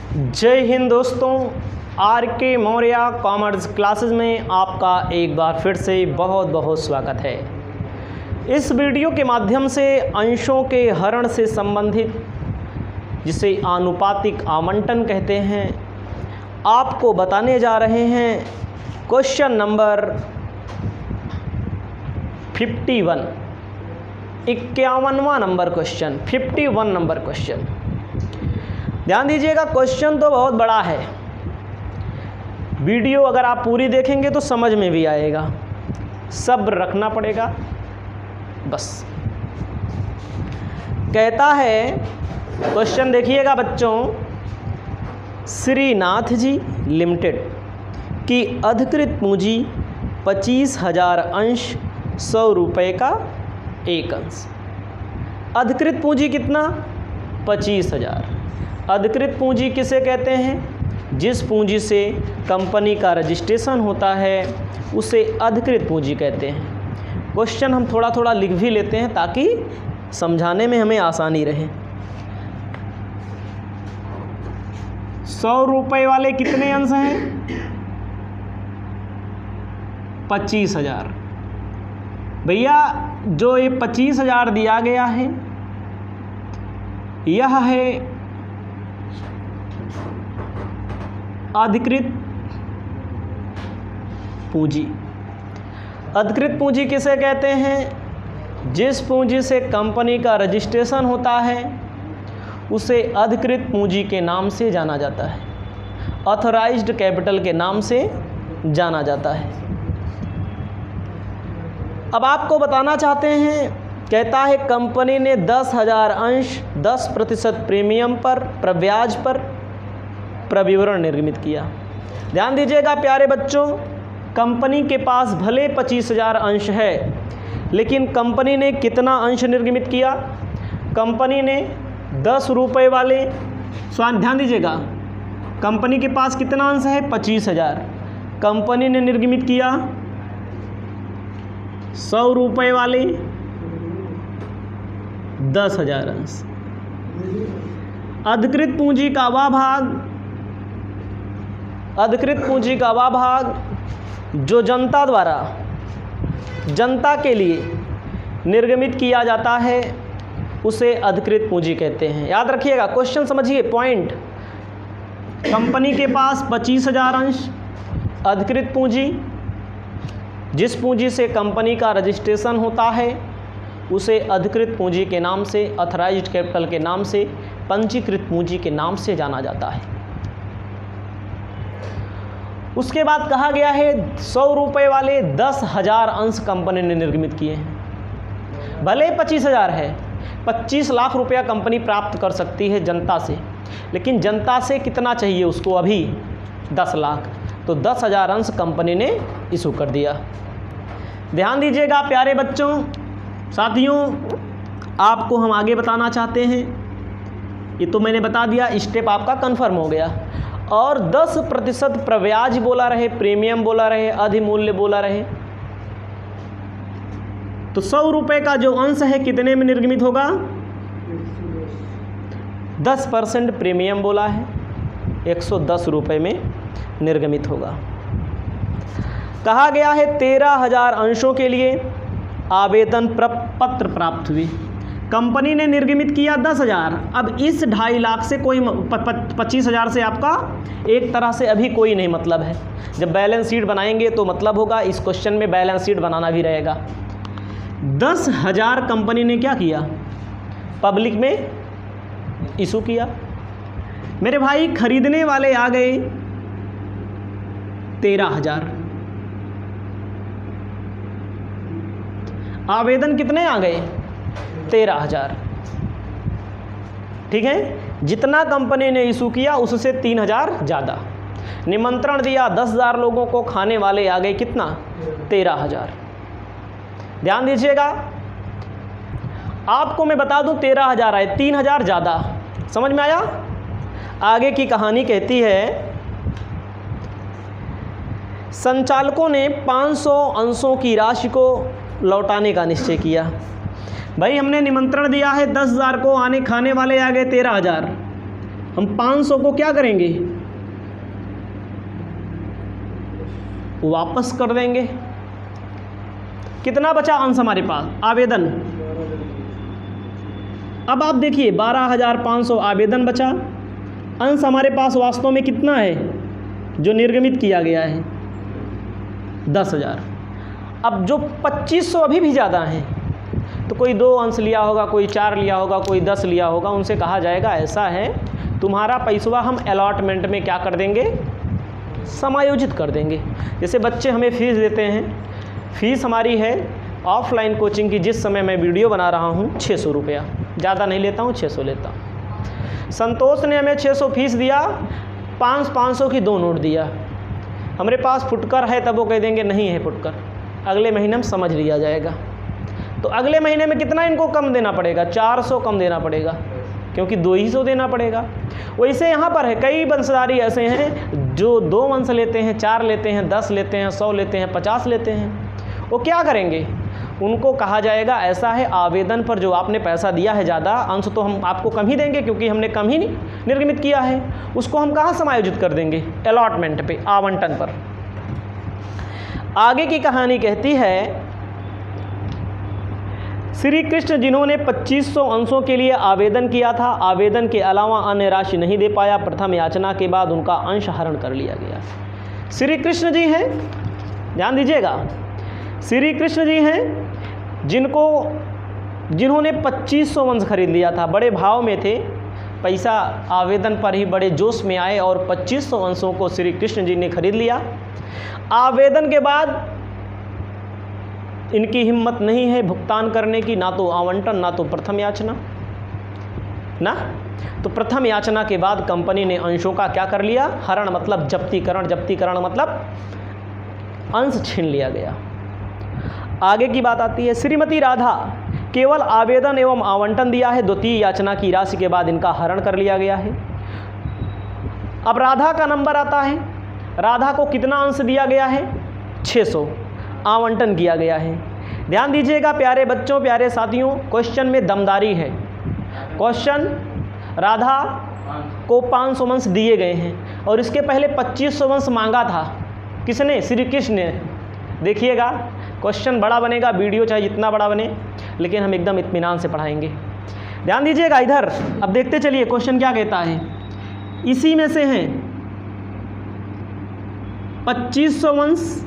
जय हिंद दोस्तों, आर के मौर्य कॉमर्स क्लासेस में आपका एक बार फिर से बहुत बहुत स्वागत है। इस वीडियो के माध्यम से अंशों के हरण से संबंधित, जिसे आनुपातिक आवंटन कहते हैं, आपको बताने जा रहे हैं क्वेश्चन नंबर 51, 51वां नंबर क्वेश्चन, 51 नंबर क्वेश्चन। ध्यान दीजिएगा, क्वेश्चन तो बहुत बड़ा है। वीडियो अगर आप पूरी देखेंगे तो समझ में भी आएगा, सब्र रखना पड़ेगा बस। कहता है क्वेश्चन, देखिएगा बच्चों, श्रीनाथ जी लिमिटेड की अधिकृत पूंजी 25,000 अंश 100 रुपये का एक अंश। अधिकृत पूंजी कितना? 25,000। अधिकृत पूंजी किसे कहते हैं? जिस पूंजी से कंपनी का रजिस्ट्रेशन होता है उसे अधिकृत पूंजी कहते हैं। क्वेश्चन हम थोड़ा थोड़ा लिख भी लेते हैं ताकि समझाने में हमें आसानी रहे। 100 रुपये वाले कितने अंश हैं? 25,000। भैया जो ये 25,000 दिया गया है, यह है अधिकृत पूंजी। अधिकृत पूंजी किसे कहते हैं? जिस पूंजी से कंपनी का रजिस्ट्रेशन होता है उसे अधिकृत पूंजी के नाम से जाना जाता है, ऑथराइज्ड कैपिटल के नाम से जाना जाता है। अब आपको बताना चाहते हैं, कहता है कंपनी ने 10,000 अंश 10% प्रीमियम पर ब्याज पर प्रविवरण निर्मित किया। ध्यान दीजिएगा प्यारे बच्चों, कंपनी के पास भले 25,000 अंश है, लेकिन कंपनी ने कितना अंश निर्मित किया? कंपनी ने 10 रुपये वाले, ध्यान दीजिएगा, कंपनी के पास कितना अंश है? 25,000। कंपनी ने निर्मित किया 100 रुपये वाले 10,000 अंश। अधिकृत पूंजी का वह भाग, अधिकृत पूंजी का वह भाग जो जनता द्वारा, जनता के लिए निर्गमित किया जाता है उसे अधिकृत पूंजी कहते हैं। याद रखिएगा, क्वेश्चन समझिए, पॉइंट। कंपनी के पास 25,000 अंश, अधिकृत पूंजी, जिस पूंजी से कंपनी का रजिस्ट्रेशन होता है उसे अधिकृत पूंजी के नाम से, ऑथराइज्ड कैपिटल के नाम से, पंजीकृत पूंजी के नाम से जाना जाता है। उसके बाद कहा गया है 100 रुपये वाले 10,000 अंश कंपनी ने निर्मित किए हैं। भले 25,000 है, 25 लाख रुपया कंपनी प्राप्त कर सकती है जनता से, लेकिन जनता से कितना चाहिए उसको? अभी 10 लाख। तो 10,000 अंश कंपनी ने इशू कर दिया। ध्यान दीजिएगा प्यारे बच्चों, साथियों, आपको हम आगे बताना चाहते हैं। ये तो मैंने बता दिया, स्टेप आपका कंफर्म हो गया। और 10% प्रब्याज बोला रहे, प्रीमियम बोला रहे, अधिमूल्य बोला रहे, तो 100 रुपये का जो अंश है कितने में निर्गमित होगा? 10% प्रीमियम बोला है, 110 रुपये में निर्गमित होगा। कहा गया है 13,000 अंशों के लिए आवेदन पत्र प्राप्त हुए। कंपनी ने निर्गमित किया 10,000। अब इस 2.5 लाख से कोई 25,000 से आपका एक तरह से अभी कोई नहीं मतलब है। जब बैलेंस शीट बनाएंगे तो मतलब होगा। इस क्वेश्चन में बैलेंस शीट बनाना भी रहेगा। 10,000 कंपनी ने क्या किया? पब्लिक में इशू किया। मेरे भाई खरीदने वाले आ गए 13,000, आवेदन कितने आ गए? 13,000। ठीक है, जितना कंपनी ने इशू किया उससे 3,000 ज़्यादा। निमंत्रण दिया 10,000 लोगों को, खाने वाले आ गए कितना? 13,000। ध्यान दीजिएगा, आपको मैं बता दूं 13,000 आए, 3,000 ज़्यादा। समझ में आया? आगे की कहानी कहती है, संचालकों ने 500 अंशों की राशि को लौटाने का निश्चय किया। भाई हमने निमंत्रण दिया है 10,000 को, आने खाने वाले आ गए 13,000। हम 500 को क्या करेंगे, वापस कर देंगे। कितना बचा अंश हमारे पास, आवेदन। अब आप देखिए 12,500 आवेदन बचा, अंश हमारे पास वास्तव में कितना है जो निर्गमित किया गया है, 10,000। अब जो 2500 अभी भी ज़्यादा हैं, तो कोई 2 अंश लिया होगा, कोई 4 लिया होगा, कोई 10 लिया होगा, उनसे कहा जाएगा ऐसा है तुम्हारा पैसवा हम अलॉटमेंट में क्या कर देंगे, समायोजित कर देंगे। जैसे बच्चे हमें फ़ीस देते हैं, फ़ीस हमारी है ऑफलाइन कोचिंग की, जिस समय मैं वीडियो बना रहा हूँ 600 रुपया, ज़्यादा नहीं लेता हूँ, 600 लेता हूँ। संतोष ने हमें 600 फीस दिया, 500 की 2 नोट दिया। हमारे पास फुटकर है, तब वो कह देंगे नहीं है फुटकर, अगले महीने में समझ लिया जाएगा। तो अगले महीने में कितना इनको कम देना पड़ेगा, 400 कम देना पड़ेगा, क्योंकि 200 देना पड़ेगा। वैसे यहाँ पर है कई वंशधारी ऐसे हैं जो 2 वंश लेते हैं, 4 लेते हैं, 10 लेते हैं, 100 लेते हैं, 50 लेते हैं। वो क्या करेंगे, उनको कहा जाएगा ऐसा है आवेदन पर जो आपने पैसा दिया है ज़्यादा, अंश तो हम आपको कम ही देंगे क्योंकि हमने कम ही निर्गमित किया है, उसको हम कहाँ समायोजित कर देंगे, अलॉटमेंट पे, आवंटन पर। आगे की कहानी कहती है, श्री कृष्ण जिन्होंने 2500 अंशों के लिए आवेदन किया था, आवेदन के अलावा अन्य राशि नहीं दे पाया, प्रथम याचना के बाद उनका अंश हरण कर लिया गया। श्री कृष्ण जी हैं, ध्यान दीजिएगा, श्री कृष्ण जी हैं जिन्होंने 2500 अंश खरीद लिया था, बड़े भाव में थे, पैसा आवेदन पर ही बड़े जोश में आए और 2500 अंशों को श्री कृष्ण जी ने खरीद लिया। आवेदन के बाद इनकी हिम्मत नहीं है भुगतान करने की, ना तो आवंटन ना तो प्रथम याचना ना। तो प्रथम याचना के बाद कंपनी ने अंशों का क्या कर लिया, हरण मतलब जब्तीकरण, जब्तीकरण मतलब अंश छीन लिया गया। आगे की बात आती है, श्रीमती राधा केवल आवेदन एवं आवंटन दिया है, द्वितीय याचना की राशि के बाद इनका हरण कर लिया गया है। अब राधा का नंबर आता है, राधा को कितना अंश दिया गया है, 600 आवंटन किया गया है। ध्यान दीजिएगा प्यारे बच्चों, प्यारे साथियों, क्वेश्चन में दमदारी है। क्वेश्चन, राधा को 500 वंश दिए गए हैं और इसके पहले 2500 वंश मांगा था, किसने, श्री कृष्ण ने। देखिएगा क्वेश्चन बड़ा बनेगा, वीडियो चाहे जितना बड़ा बने, लेकिन हम एकदम इत्मीनान से पढ़ाएंगे। ध्यान दीजिएगा इधर, अब देखते चलिए क्वेश्चन क्या कहता है। इसी में से हैं 2500 वंश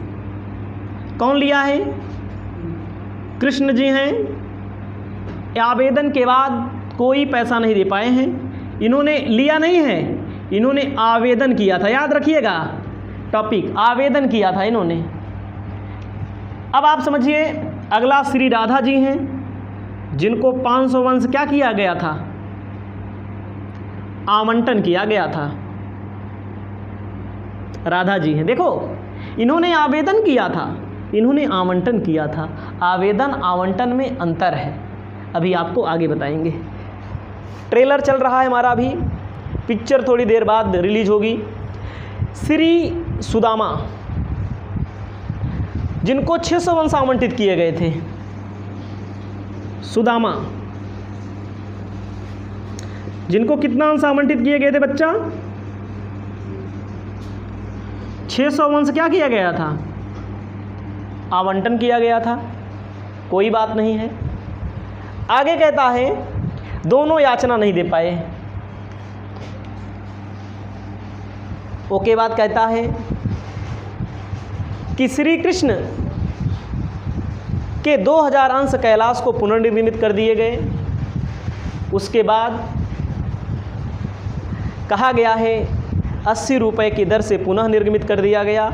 कौन लिया है, कृष्ण जी हैं। आवेदन के बाद कोई पैसा नहीं दे पाए हैं, इन्होंने लिया नहीं है, इन्होंने आवेदन किया था, याद रखिएगा टॉपिक, आवेदन किया था इन्होंने। अब आप समझिए, अगला श्री राधा जी हैं जिनको 500 वंश क्या किया गया था, आवंटन किया गया था। राधा जी हैं, देखो इन्होंने आवेदन किया था, इन्होंने आवंटन किया था, आवेदन आवंटन में अंतर है, अभी आपको आगे बताएंगे। ट्रेलर चल रहा है हमारा, अभी पिक्चर थोड़ी देर बाद रिलीज होगी। श्री सुदामा जिनको 600 वंश आवंटित किए गए थे, सुदामा जिनको कितना अंश आवंटित किए गए थे बच्चा, 600 वंश क्या किया गया था, आवंटन किया गया था, कोई बात नहीं है। आगे कहता है दोनों याचना नहीं दे पाए, ओके बाद कहता है कि श्री कृष्ण के 2000 अंश कैलाश को पुनर्निर्मित कर दिए गए। उसके बाद कहा गया है 80 रुपये की दर से पुनः निर्गमित कर दिया गया।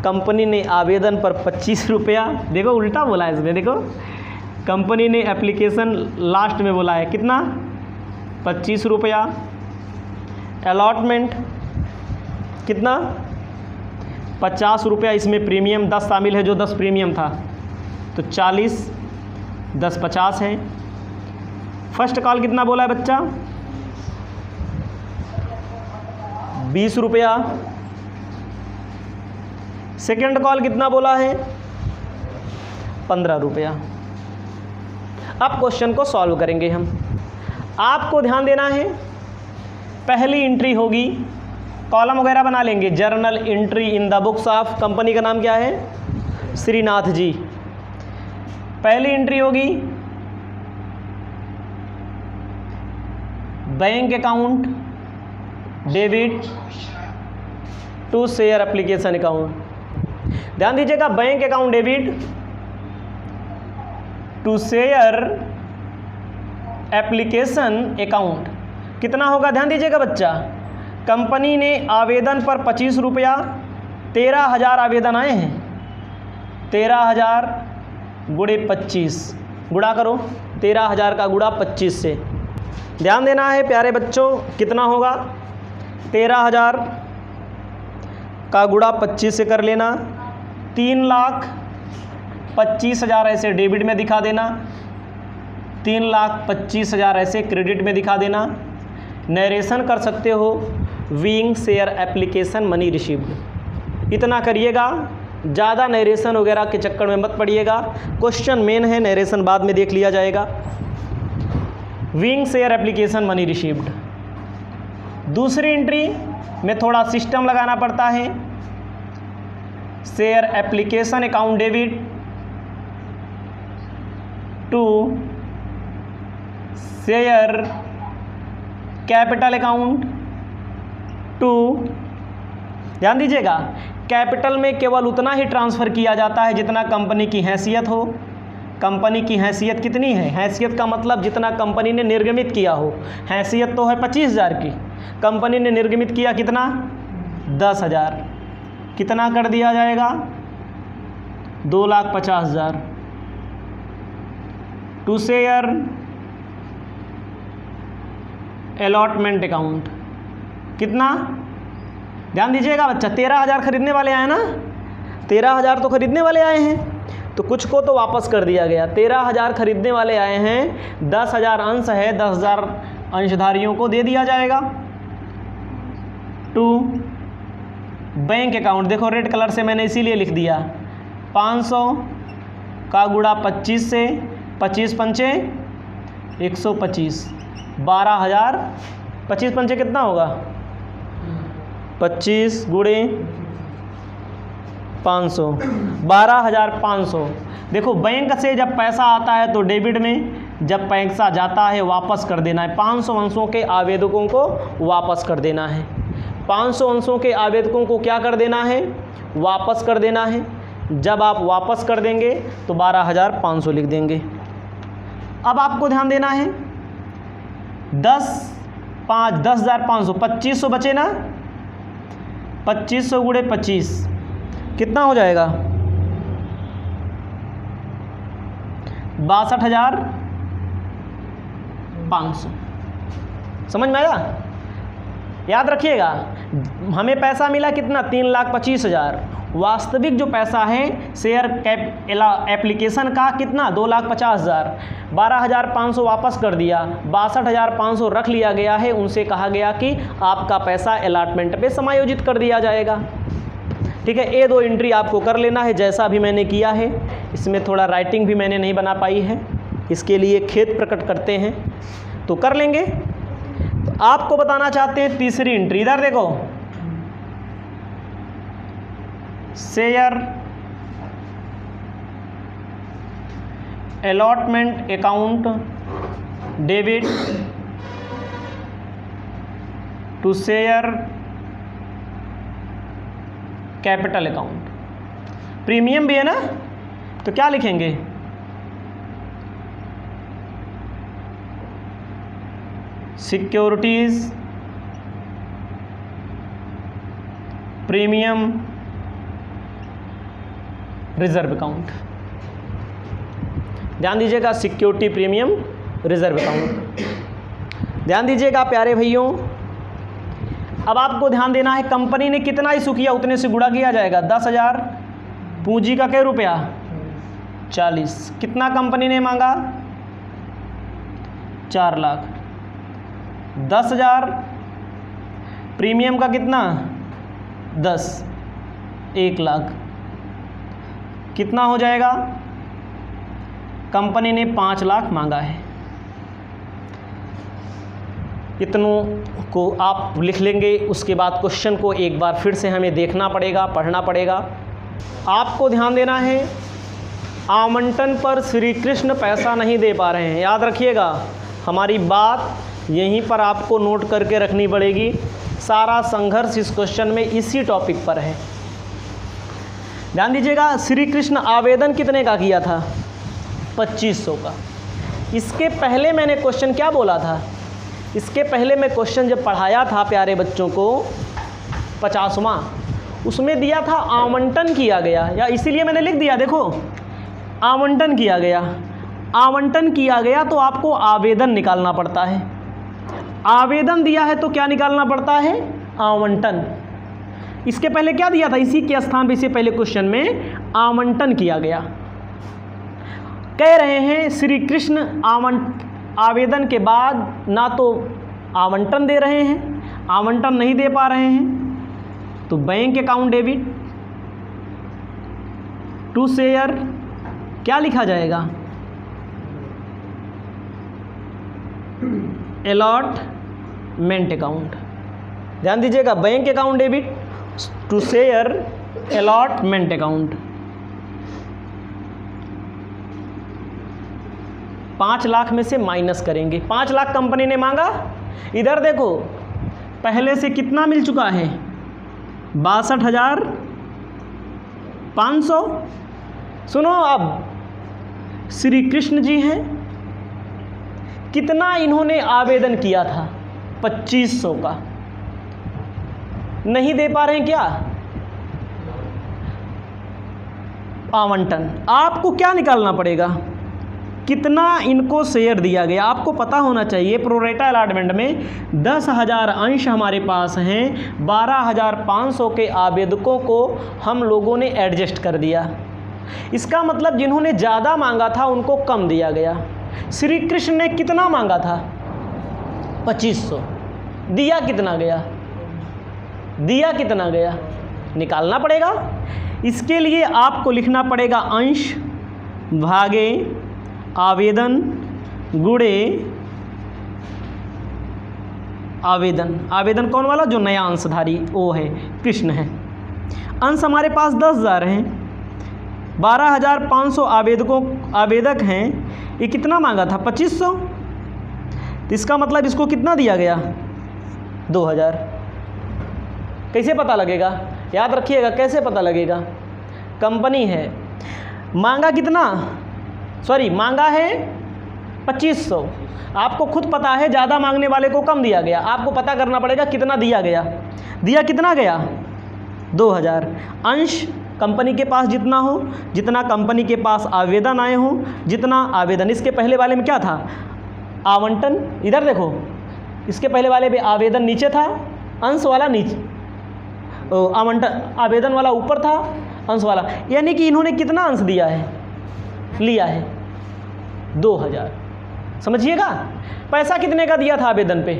कंपनी ने आवेदन पर 25 रुपया, देखो उल्टा बोला है इसमें, देखो कंपनी ने एप्लीकेशन लास्ट में बोला है कितना, 25 रुपया। अलॉटमेंट कितना, 50 रुपया, इसमें प्रीमियम 10 शामिल है, जो 10 प्रीमियम था, तो 40, 10 50 है। फर्स्ट कॉल कितना बोला है बच्चा, 20 रुपया। सेकेंड कॉल कितना बोला है, 15 रुपया। अब क्वेश्चन को सॉल्व करेंगे हम। आपको ध्यान देना है, पहली एंट्री होगी, कॉलम वगैरह बना लेंगे, journal entry in the books of, company का नाम क्या है, श्रीनाथ जी। पहली एंट्री होगी bank account debit to share application account. ध्यान दीजिएगा, bank account debit to share application account कितना होगा, ध्यान दीजिएगा बच्चा। कंपनी ने आवेदन पर 25 रुपया, 13,000 आवेदन आए हैं, 13,000 गुणे 25, गुणा करो, 13,000 का गुणा 25 से। ध्यान देना है प्यारे बच्चों, कितना होगा, 13,000 का गुणा 25 से कर लेना, 3,25,000 ऐसे डेबिट में दिखा देना, 3,25,000 ऐसे क्रेडिट में दिखा देना। नरेशन कर सकते हो, being share application money received. इतना करिएगा, ज़्यादा नरेशन वगैरह के चक्कर में मत पड़िएगा। क्वेश्चन मेन है, नरेशन बाद में देख लिया जाएगा। Being share application money received. दूसरी एंट्री में थोड़ा सिस्टम लगाना पड़ता है, share application account debit to share capital account to. ध्यान दीजिएगा, कैपिटल में केवल उतना ही ट्रांसफ़र किया जाता है जितना कंपनी की हैसियत हो। कंपनी की हैसियत कितनी है, हैसियत का मतलब जितना कंपनी ने निर्गमित किया हो। हैसियत तो है 25,000 की, कंपनी ने निर्गमित किया कितना, 10,000, कितना कर दिया जाएगा, 2,50,000 टू शेयर अलॉटमेंट अकाउंट। कितना, ध्यान दीजिएगा बच्चा, 13,000 खरीदने वाले आए ना, 13,000 तो खरीदने वाले आए हैं, तो कुछ को तो वापस कर दिया गया। 13,000 खरीदने वाले आए हैं, 10,000 अंश है, 10,000 अंशधारियों को दे दिया जाएगा। टू बैंक अकाउंट, देखो रेड कलर से मैंने इसीलिए लिख दिया, 500 का गुणा 25 से, 25 पंचे 125, 12,000, 25 पंचे कितना होगा, 25 गुणे 500, 12,500। देखो बैंक से जब पैसा आता है तो डेबिट में, जब पैसा जाता है वापस कर देना है। 500 अंशों के आवेदकों को वापस कर देना है, 500 अंशों के आवेदकों को क्या कर देना है, वापस कर देना है। जब आप वापस कर देंगे तो 12,500 लिख देंगे। अब आपको ध्यान देना है, 10,500, 2500 बचे ना, 2500 गुणे 25 कितना हो जाएगा, 62,500। समझ में आया? याद रखिएगा, हमें पैसा मिला कितना, 3,25,000। वास्तविक जो पैसा है शेयर कैप एप्लीकेशन का कितना, 2,50,000। 12,500 वापस कर दिया, 62,500 रख लिया गया है। उनसे कहा गया कि आपका पैसा अलॉटमेंट पे समायोजित कर दिया जाएगा। ठीक है, ये दो एंट्री आपको कर लेना है, जैसा भी मैंने किया है। इसमें थोड़ा राइटिंग भी मैंने नहीं बना पाई है, इसके लिए खेद प्रकट करते हैं, तो कर लेंगे। तो आपको बताना चाहते हैं तीसरी एंट्री, इधर देखो, share allotment account debit to share capital account. Premium भी है ना, तो क्या लिखेंगे, सिक्योरिटीज प्रीमियम रिजर्व अकाउंट। ध्यान दीजिएगा, सिक्योरिटी प्रीमियम रिजर्व अकाउंट। ध्यान दीजिएगा प्यारे भाइयों, अब आपको ध्यान देना है, कंपनी ने कितना इशू किया उतने से गुणा किया जाएगा। 10,000 पूंजी का क्या रुपया, 40। कितना कंपनी ने मांगा, 4 लाख। 10,000 प्रीमियम का कितना, 10, 1 लाख। कितना हो जाएगा, कंपनी ने 5 लाख मांगा है। इतनों को आप लिख लेंगे। उसके बाद क्वेश्चन को एक बार फिर से हमें देखना पड़ेगा, पढ़ना पड़ेगा। आपको ध्यान देना है, आवंटन पर श्री कृष्ण पैसा नहीं दे पा रहे हैं। याद रखिएगा, हमारी बात यहीं पर आपको नोट करके रखनी पड़ेगी। सारा संघर्ष इस क्वेश्चन में इसी टॉपिक पर है। ध्यान दीजिएगा, श्री कृष्ण आवेदन कितने का किया था? 2500 का। इसके पहले मैंने क्वेश्चन क्या बोला था? इसके पहले मैं क्वेश्चन जब पढ़ाया था प्यारे बच्चों को 50वां, उसमें दिया था आवंटन किया गया, या इसीलिए मैंने लिख दिया, देखो आवंटन किया गया। आवंटन किया गया तो आपको आवेदन निकालना पड़ता है। आवेदन दिया है तो क्या निकालना पड़ता है? आवंटन। इसके पहले क्या दिया था? इसी के स्थान पर, इससे पहले क्वेश्चन में आवंटन किया गया। कह रहे हैं श्री कृष्ण आवेदन के बाद ना तो आवंटन दे रहे हैं, आवंटन नहीं दे पा रहे हैं, तो bank account debit to share क्या लिखा जाएगा? Allotment account. ध्यान दीजिएगा, bank account debit to share allotment account. 5 lakh में से माइनस करेंगे। 5 लाख कंपनी ने मांगा। इधर देखो, पहले से कितना मिल चुका है? 62,500। सुनो, अब श्री कृष्ण जी हैं, कितना इन्होंने आवेदन किया था? 2500 का। नहीं दे पा रहे हैं क्या? आवंटन। आपको क्या निकालना पड़ेगा? कितना इनको शेयर दिया गया आपको पता होना चाहिए। प्रोरेटा अलॉटमेंट में 10,000 अंश हमारे पास हैं, 12,500 के आवेदकों को हम लोगों ने एडजस्ट कर दिया। इसका मतलब जिन्होंने ज़्यादा मांगा था उनको कम दिया गया। श्री कृष्ण ने कितना मांगा था? 2500। दिया कितना गया? दिया कितना गया? निकालना पड़ेगा। इसके लिए आपको लिखना पड़ेगा अंश भागे आवेदन गुणे आवेदन। आवेदन कौन वाला? जो नया अंशधारी वो है, कृष्ण है। अंश हमारे पास 10,000 हैं, 12,500 आवेदक हैं। ये कितना मांगा था? 2500। तो इसका मतलब इसको कितना दिया गया? 2,000। कैसे पता लगेगा? याद रखिएगा, कैसे पता लगेगा? कंपनी है, मांगा कितना? मांगा है 2500। आपको खुद पता है ज़्यादा मांगने वाले को कम दिया गया। आपको पता करना पड़ेगा कितना दिया गया। दिया कितना गया? 2,000। अंश कंपनी के पास जितना हो, जितना कंपनी के पास आवेदन आए हों, जितना आवेदन। इसके पहले वाले में क्या था? आवंटन। इधर देखो, इसके पहले वाले में आवेदन नीचे था, अंश वाला नीचे, आवंटन आवेदन वाला ऊपर था, अंश वाला। यानी कि इन्होंने कितना अंश दिया है, लिया है? 2,000। समझिएगा, पैसा कितने का दिया था आवेदन पे?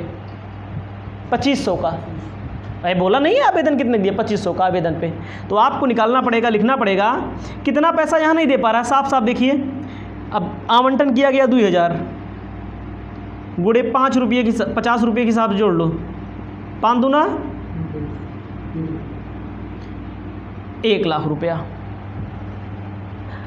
2500 का। अरे बोला नहीं है आवेदन कितने दिया? 2500 का आवेदन पे। तो आपको निकालना पड़ेगा, लिखना पड़ेगा कितना पैसा यहाँ नहीं दे पा रहा। साफ साफ देखिए, अब आवंटन किया गया 2,000 गुणे 5 रुपये की 50 रुपये के हिसाब से जोड़ लो, 5 दूना 1 लाख रुपया।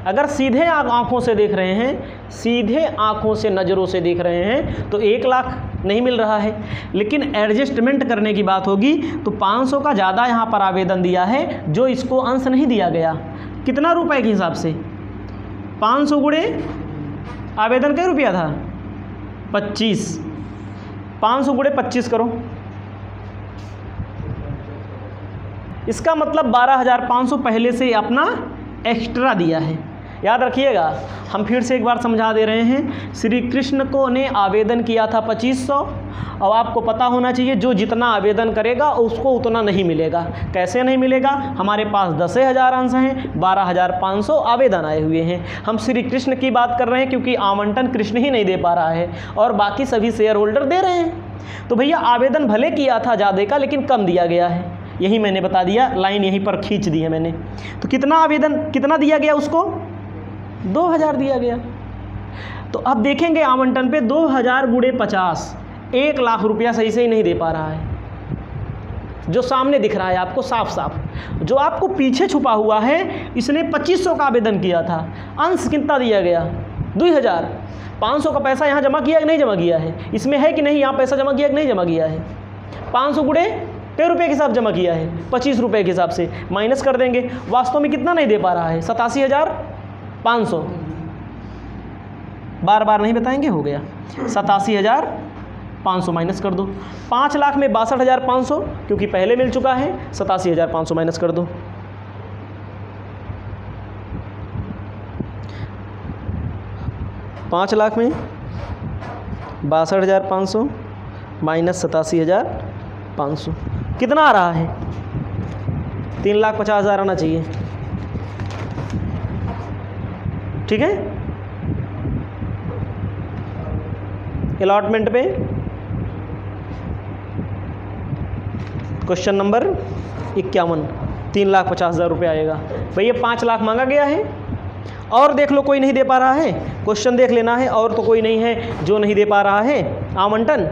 अगर सीधे आप आँखों से देख रहे हैं, सीधे आँखों से नज़रों से देख रहे हैं तो 1 लाख नहीं मिल रहा है। लेकिन एडजस्टमेंट करने की बात होगी तो 500 का ज़्यादा यहाँ पर आवेदन दिया है, जो इसको अंश नहीं दिया गया। कितना रुपए के हिसाब से? 500 गुणे आवेदन कई रुपया था? 25। 500 गुणे 25 करो, इसका मतलब 12,500 पहले से अपना एक्स्ट्रा दिया है। याद रखिएगा, हम फिर से एक बार समझा दे रहे हैं। श्री कृष्ण को ने आवेदन किया था 2500। और आपको पता होना चाहिए जो जितना आवेदन करेगा उसको उतना नहीं मिलेगा। कैसे नहीं मिलेगा? हमारे पास 10,000 अंश हैं, 12,500 आवेदन आए हुए हैं। हम श्री कृष्ण की बात कर रहे हैं क्योंकि आवंटन कृष्ण ही नहीं दे पा रहा है और बाकी सभी शेयर होल्डर दे रहे हैं। तो भैया आवेदन भले किया था ज़्यादा का, लेकिन कम दिया गया है। यही मैंने बता दिया, लाइन यहीं पर खींच दी है मैंने। तो कितना आवेदन, कितना दिया गया उसको? 2,000 दिया गया। तो अब देखेंगे आवंटन पे 2,000 गुणे 50, 1 लाख रुपया सही से ही नहीं दे पा रहा है, जो सामने दिख रहा है आपको साफ साफ। जो आपको पीछे छुपा हुआ है, इसने 2500 का आवेदन किया था, अंश कितना दिया गया 2000, 500 का पैसा यहाँ जमा किया कि नहीं जमा किया है, इसमें है कि नहीं यहाँ पैसा जमा किया कि नहीं जमा किया है, 500 गुणे पे रुपये के हिसाब जमा किया है, 25 रुपये के हिसाब से माइनस कर देंगे। वास्तव में कितना नहीं दे पा रहा है, 87,500, बार बार नहीं बताएंगे, हो गया 87,500 माइनस कर दो। 5 लाख में 62,500 क्योंकि पहले मिल चुका है, 87,500 माइनस कर दो। पाँच लाख में 62,500 माइनस 87,500 कितना आ रहा है, 3,50,000 आना चाहिए। ठीक है, अलॉटमेंट पे क्वेश्चन नंबर 51 3,50,000 रुपये आएगा। भैया 5 लाख मांगा गया है, और देख लो कोई नहीं दे पा रहा है, क्वेश्चन देख लेना है, और तो कोई नहीं है जो नहीं दे पा रहा है। आवंटन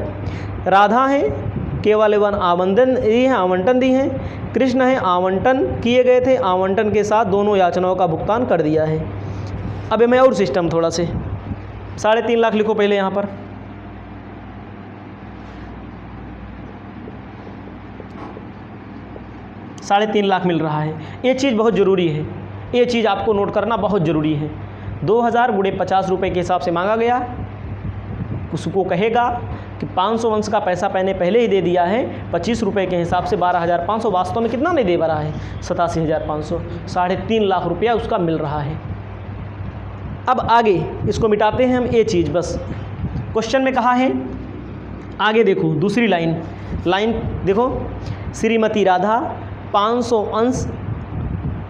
राधा है, केवल एवं आवंटन दी है, आवंटन दी है। कृष्ण है, आवंटन किए गए थे, आवंटन के साथ दोनों याचनाओं का भुगतान कर दिया है। अब मैं और सिस्टम थोड़ा से 3.5 लाख लिखो पहले यहाँ पर, $3.5 मिल रहा है। ये चीज़ बहुत ज़रूरी है, ये चीज़ आपको नोट करना बहुत ज़रूरी है। 2000 गुणे 50 रुपये के हिसाब से मांगा गया, उसको कहेगा कि 500 वंश का पैसा मैंने पहले ही दे दिया है, 25 रुपये के हिसाब से 12,500, वास्तव में कितना नहीं दे पा रहा है 87,500, 3.5 लाख रुपया उसका मिल रहा है। अब आगे इसको मिटाते हैं हम, ये चीज़ बस क्वेश्चन में कहा है। आगे देखो दूसरी लाइन देखो, श्रीमती राधा 500 अंश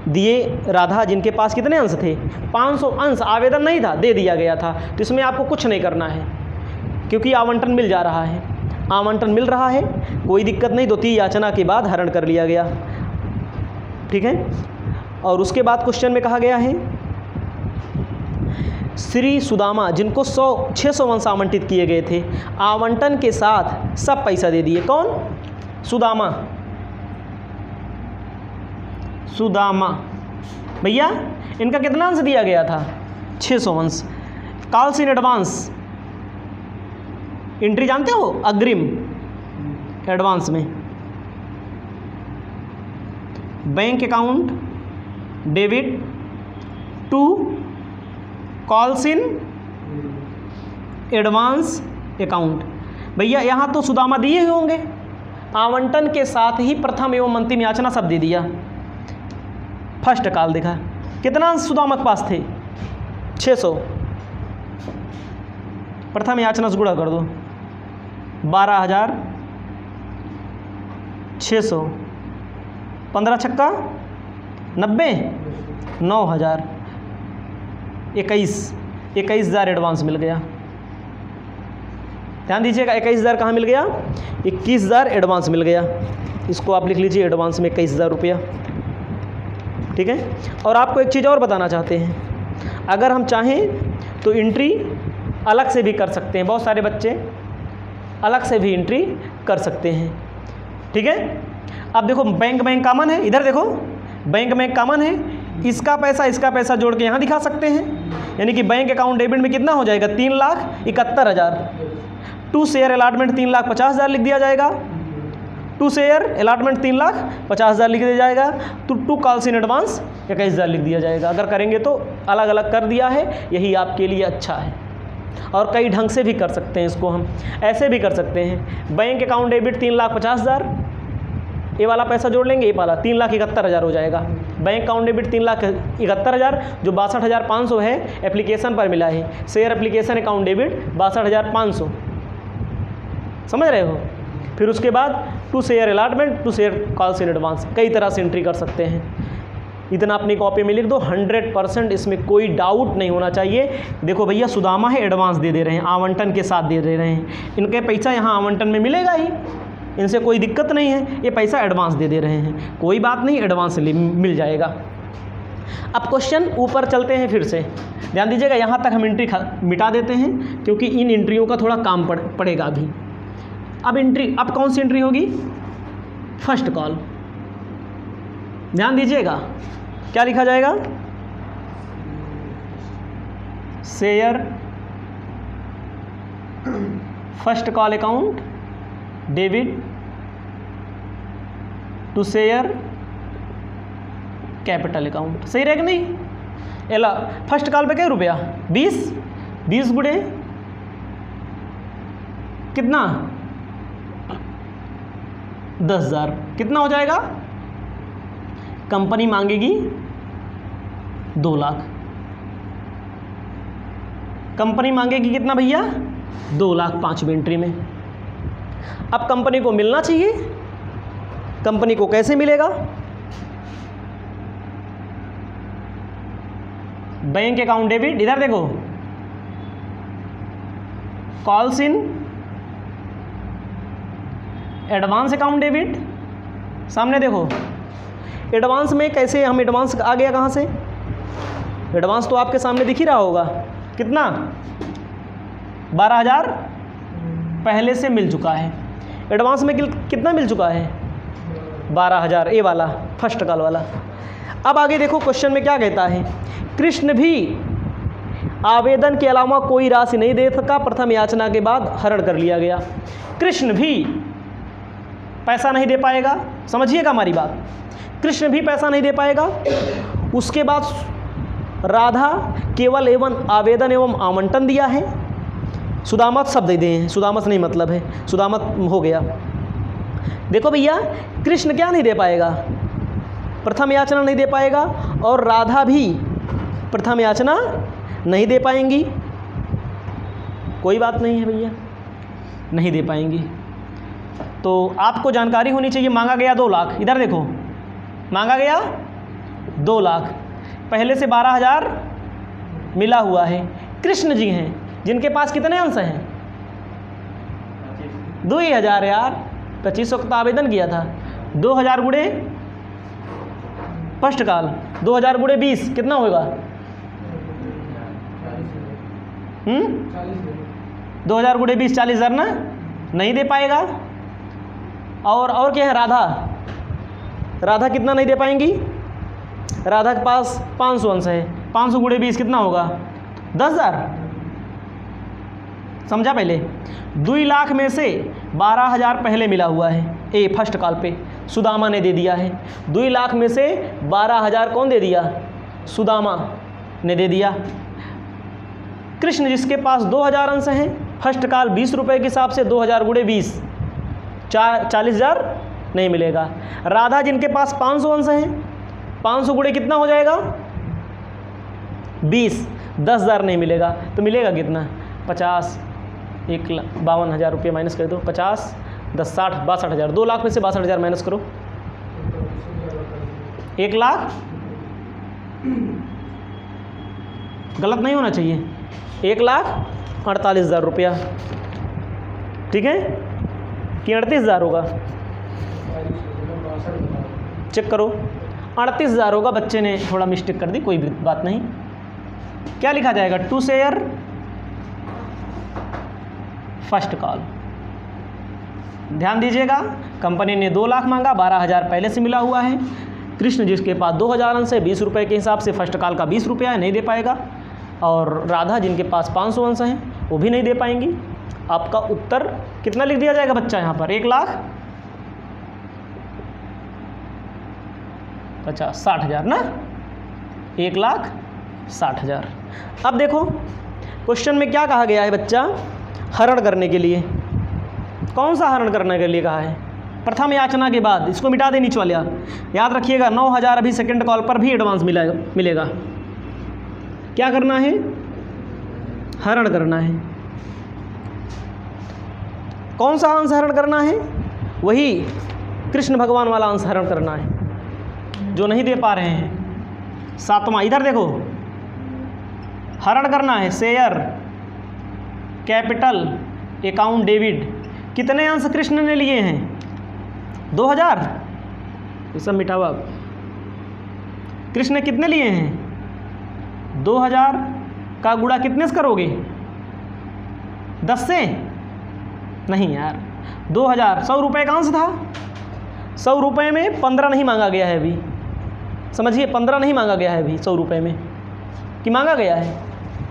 दिए, राधा जिनके पास कितने अंश थे 500 अंश, आवेदन नहीं था, दे दिया गया था। तो इसमें आपको कुछ नहीं करना है क्योंकि आवंटन मिल जा रहा है, आवंटन मिल रहा है, कोई दिक्कत नहीं। 2-3 याचना के बाद हरण कर लिया गया। ठीक है, और उसके बाद क्वेश्चन में कहा गया है श्री सुदामा जिनको 600 वंश आवंटित किए गए थे, आवंटन के साथ सब पैसा दे दिए। कौन? सुदामा भैया, इनका कितना अंश दिया गया था 600 वंश। कॉल्स इन एडवांस, एंट्री जानते हो, अग्रिम एडवांस में bank account debit to calls in advance account. भैया यहाँ तो सुदामा दिए हुए होंगे, आवंटन के साथ ही प्रथम एवं अंतिम याचना सब दे दिया। फर्स्ट कॉल देखा, कितना अंश सुदामा के पास थे 600, प्रथम याचना से गुणा कर दो, 12,600, 15 छक्का 90, 9,000, 21,000 एडवांस मिल गया। ध्यान दीजिएगा, 21,000 कहाँ मिल गया, 21,000 एडवांस मिल गया। इसको आप लिख लीजिए, एडवांस में 21,000 रुपया। ठीक है, और आपको एक चीज़ और बताना चाहते हैं, अगर हम चाहें तो एंट्री अलग से भी कर सकते हैं, बहुत सारे बच्चे अलग से भी एंट्री कर सकते हैं। ठीक है, अब देखो बैंक कॉमन है, इधर देखो बैंक कॉमन है, इसका पैसा जोड़ के यहाँ दिखा सकते हैं, यानी कि बैंक अकाउंट डेबिट में कितना हो जाएगा 3,71,000। 2 शेयर अलॉटमेंट 3,50,000 लिख दिया जाएगा, 2 शेयर अलॉटमेंट 3,50,000 लिख दिया जाएगा, तो 2 कॉल्स इन एडवांस 21,000 लिख दिया जाएगा। अगर करेंगे तो अलग अलग कर दिया है, यही आपके लिए अच्छा है। और कई ढंग से भी कर सकते हैं इसको, हम ऐसे भी कर सकते हैं, बैंक अकाउंट डेबिट 3,50,000, ये वाला पैसा जोड़ लेंगे, ये वाला 3,71,000 हो जाएगा। बैंक अकाउंट डेबिट 3,71,000 जो 62,500 है, एप्लीकेशन पर मिला है। शेयर एप्लीकेशन अकाउंट डेबिट 62,500, समझ रहे हो। फिर उसके बाद 2 share allotment, 2 share calls in advance, कई तरह से एंट्री कर सकते हैं। इतना अपनी कॉपी में लिख दो, 100% इसमें कोई डाउट नहीं होना चाहिए। देखो भैया सुदामा है, एडवांस दे रहे हैं, आवंटन के साथ दे रहे हैं, इनके पैसा यहाँ आवंटन में मिलेगा ही, इनसे कोई दिक्कत नहीं है, ये पैसा एडवांस दे रहे हैं, कोई बात नहीं, एडवांस मिल जाएगा। अब क्वेश्चन ऊपर चलते हैं फिर से, ध्यान दीजिएगा, यहाँ तक हम एंट्री मिटा देते हैं क्योंकि इन एंट्रियों का थोड़ा काम पड़ेगा अभी। अब कौन सी एंट्री होगी? First call. ध्यान दीजिएगा, क्या लिखा जाएगा? Share first call account debit to share capital account. सही रहेगा नहीं? एला फर्स्ट कॉल पे क्या रुपया? 20 गुणे कितना? 10,000। कितना हो जाएगा? कंपनी मांगेगी 2 लाख। कंपनी मांगेगी कितना भैया? 2 लाख 5वीं एंट्री में। अब कंपनी को मिलना चाहिए। कंपनी को कैसे मिलेगा? बैंक अकाउंट डेबिट, इधर देखो, calls in advance account debit. सामने देखो, एडवांस में कैसे हम एडवांस आ गया कहाँ से? एडवांस तो आपके सामने दिख ही रहा होगा। कितना? 12,000 पहले से मिल चुका है। एडवांस में कितना मिल चुका है? 12,000, ए वाला फर्स्ट कॉल वाला। अब आगे देखो क्वेश्चन में क्या कहता है? कृष्ण भी आवेदन के अलावा कोई राशि नहीं दे सका, प्रथम याचना के बाद हरण कर लिया गया। कृष्ण भी पैसा नहीं दे पाएगा, समझिएगा हमारी बात। कृष्ण भी पैसा नहीं दे पाएगा। उसके बाद राधा केवल एवं आवेदन एवं आवंटन दिया है। सुदामत शब्द दे हैं, सुदामत नहीं मतलब है, सुदामत हो गया। देखो भैया, कृष्ण क्या नहीं दे पाएगा? प्रथम याचना नहीं दे पाएगा, और राधा भी प्रथम याचना नहीं दे पाएंगी। कोई बात नहीं है भैया, नहीं दे पाएंगी। तो आपको जानकारी होनी चाहिए। मांगा गया 2 लाख, इधर देखो, मांगा गया 2 लाख, पहले से 12,000 मिला हुआ है। कृष्ण जी हैं जिनके पास कितने अंश हैं? 2,000 यार, 2500 का आवेदन किया था। 2,000 गुणे फर्स्ट कॉल, 2,000 गुणे 20 कितना होगा? 2,000 गुणे 20 40,000 ना, नहीं दे पाएगा। और क्या है? राधा कितना नहीं दे पाएंगी? राधा के पास 500 अंश है। 500 गुणे 20 कितना होगा? 10,000। समझा? पहले 2 लाख में से 12,000 पहले मिला हुआ है, ए फर्स्ट कॉल पे सुदामा ने दे दिया है। 2 लाख में से 12,000 कौन दे दिया? सुदामा ने दे दिया। कृष्ण जिसके पास 2,000 अंश हैं, फर्स्ट कॉल 20 रुपये के हिसाब से 2,000 गुणे 20 40,000 नहीं मिलेगा। राधा जिनके पास 500 अंश हैं, 500 गुणे कितना हो जाएगा? 20, 10,000 नहीं मिलेगा। तो मिलेगा कितना? 50, 1,52,000 रुपये माइनस कर दो। 50, 10, 60, 62,000। 2 लाख में से 62,000 माइनस करो। 1 लाख, गलत नहीं होना चाहिए, 1,48,000 रुपया। ठीक है कि 38,000 होगा? चेक करो, 38,000 होगा। बच्चे ने थोड़ा मिस्टेक कर दी, कोई बात नहीं। क्या लिखा जाएगा? To share first call. ध्यान दीजिएगा, कंपनी ने 2 लाख मांगा, 12,000 पहले से मिला हुआ है। कृष्ण जिसके पास 2,000 अंश है, 20 रुपये के हिसाब से फर्स्ट कॉल का 20 रुपया है, नहीं दे पाएगा। और राधा जिनके पास 500 अंश हैं, वो भी नहीं दे पाएंगी। आपका उत्तर कितना लिख दिया जाएगा बच्चा यहाँ पर? 1,60,000 ना, 1,60,000। अब देखो क्वेश्चन में क्या कहा गया है बच्चा? हरण करने के लिए। कौन सा हरण करने के लिए कहा है? प्रथम याचना के बाद। इसको मिटा दे नीचे वाले, याद रखिएगा। 9,000 अभी सेकंड कॉल पर भी एडवांस मिलेगा। क्या करना है? हरण करना है। कौन सा अंश हरण करना है? वही कृष्ण भगवान वाला अंश हरण करना है, जो नहीं दे पा रहे हैं। 7वां, इधर देखो, हरण करना है शेयर कैपिटल अकाउंट डेबिट। कितने अंश कृष्ण ने लिए हैं? 2,000। ये सब मिटावा। कृष्ण ने कितने लिए हैं? 2,000 का गुणा कितने से करोगे? 10 से? नहीं यार, 2000, 100 रुपये का अंश था। 100 रुपये में 15 नहीं मांगा गया है अभी, समझिए 15 नहीं मांगा गया है अभी 100 रुपये में, कि मांगा गया है?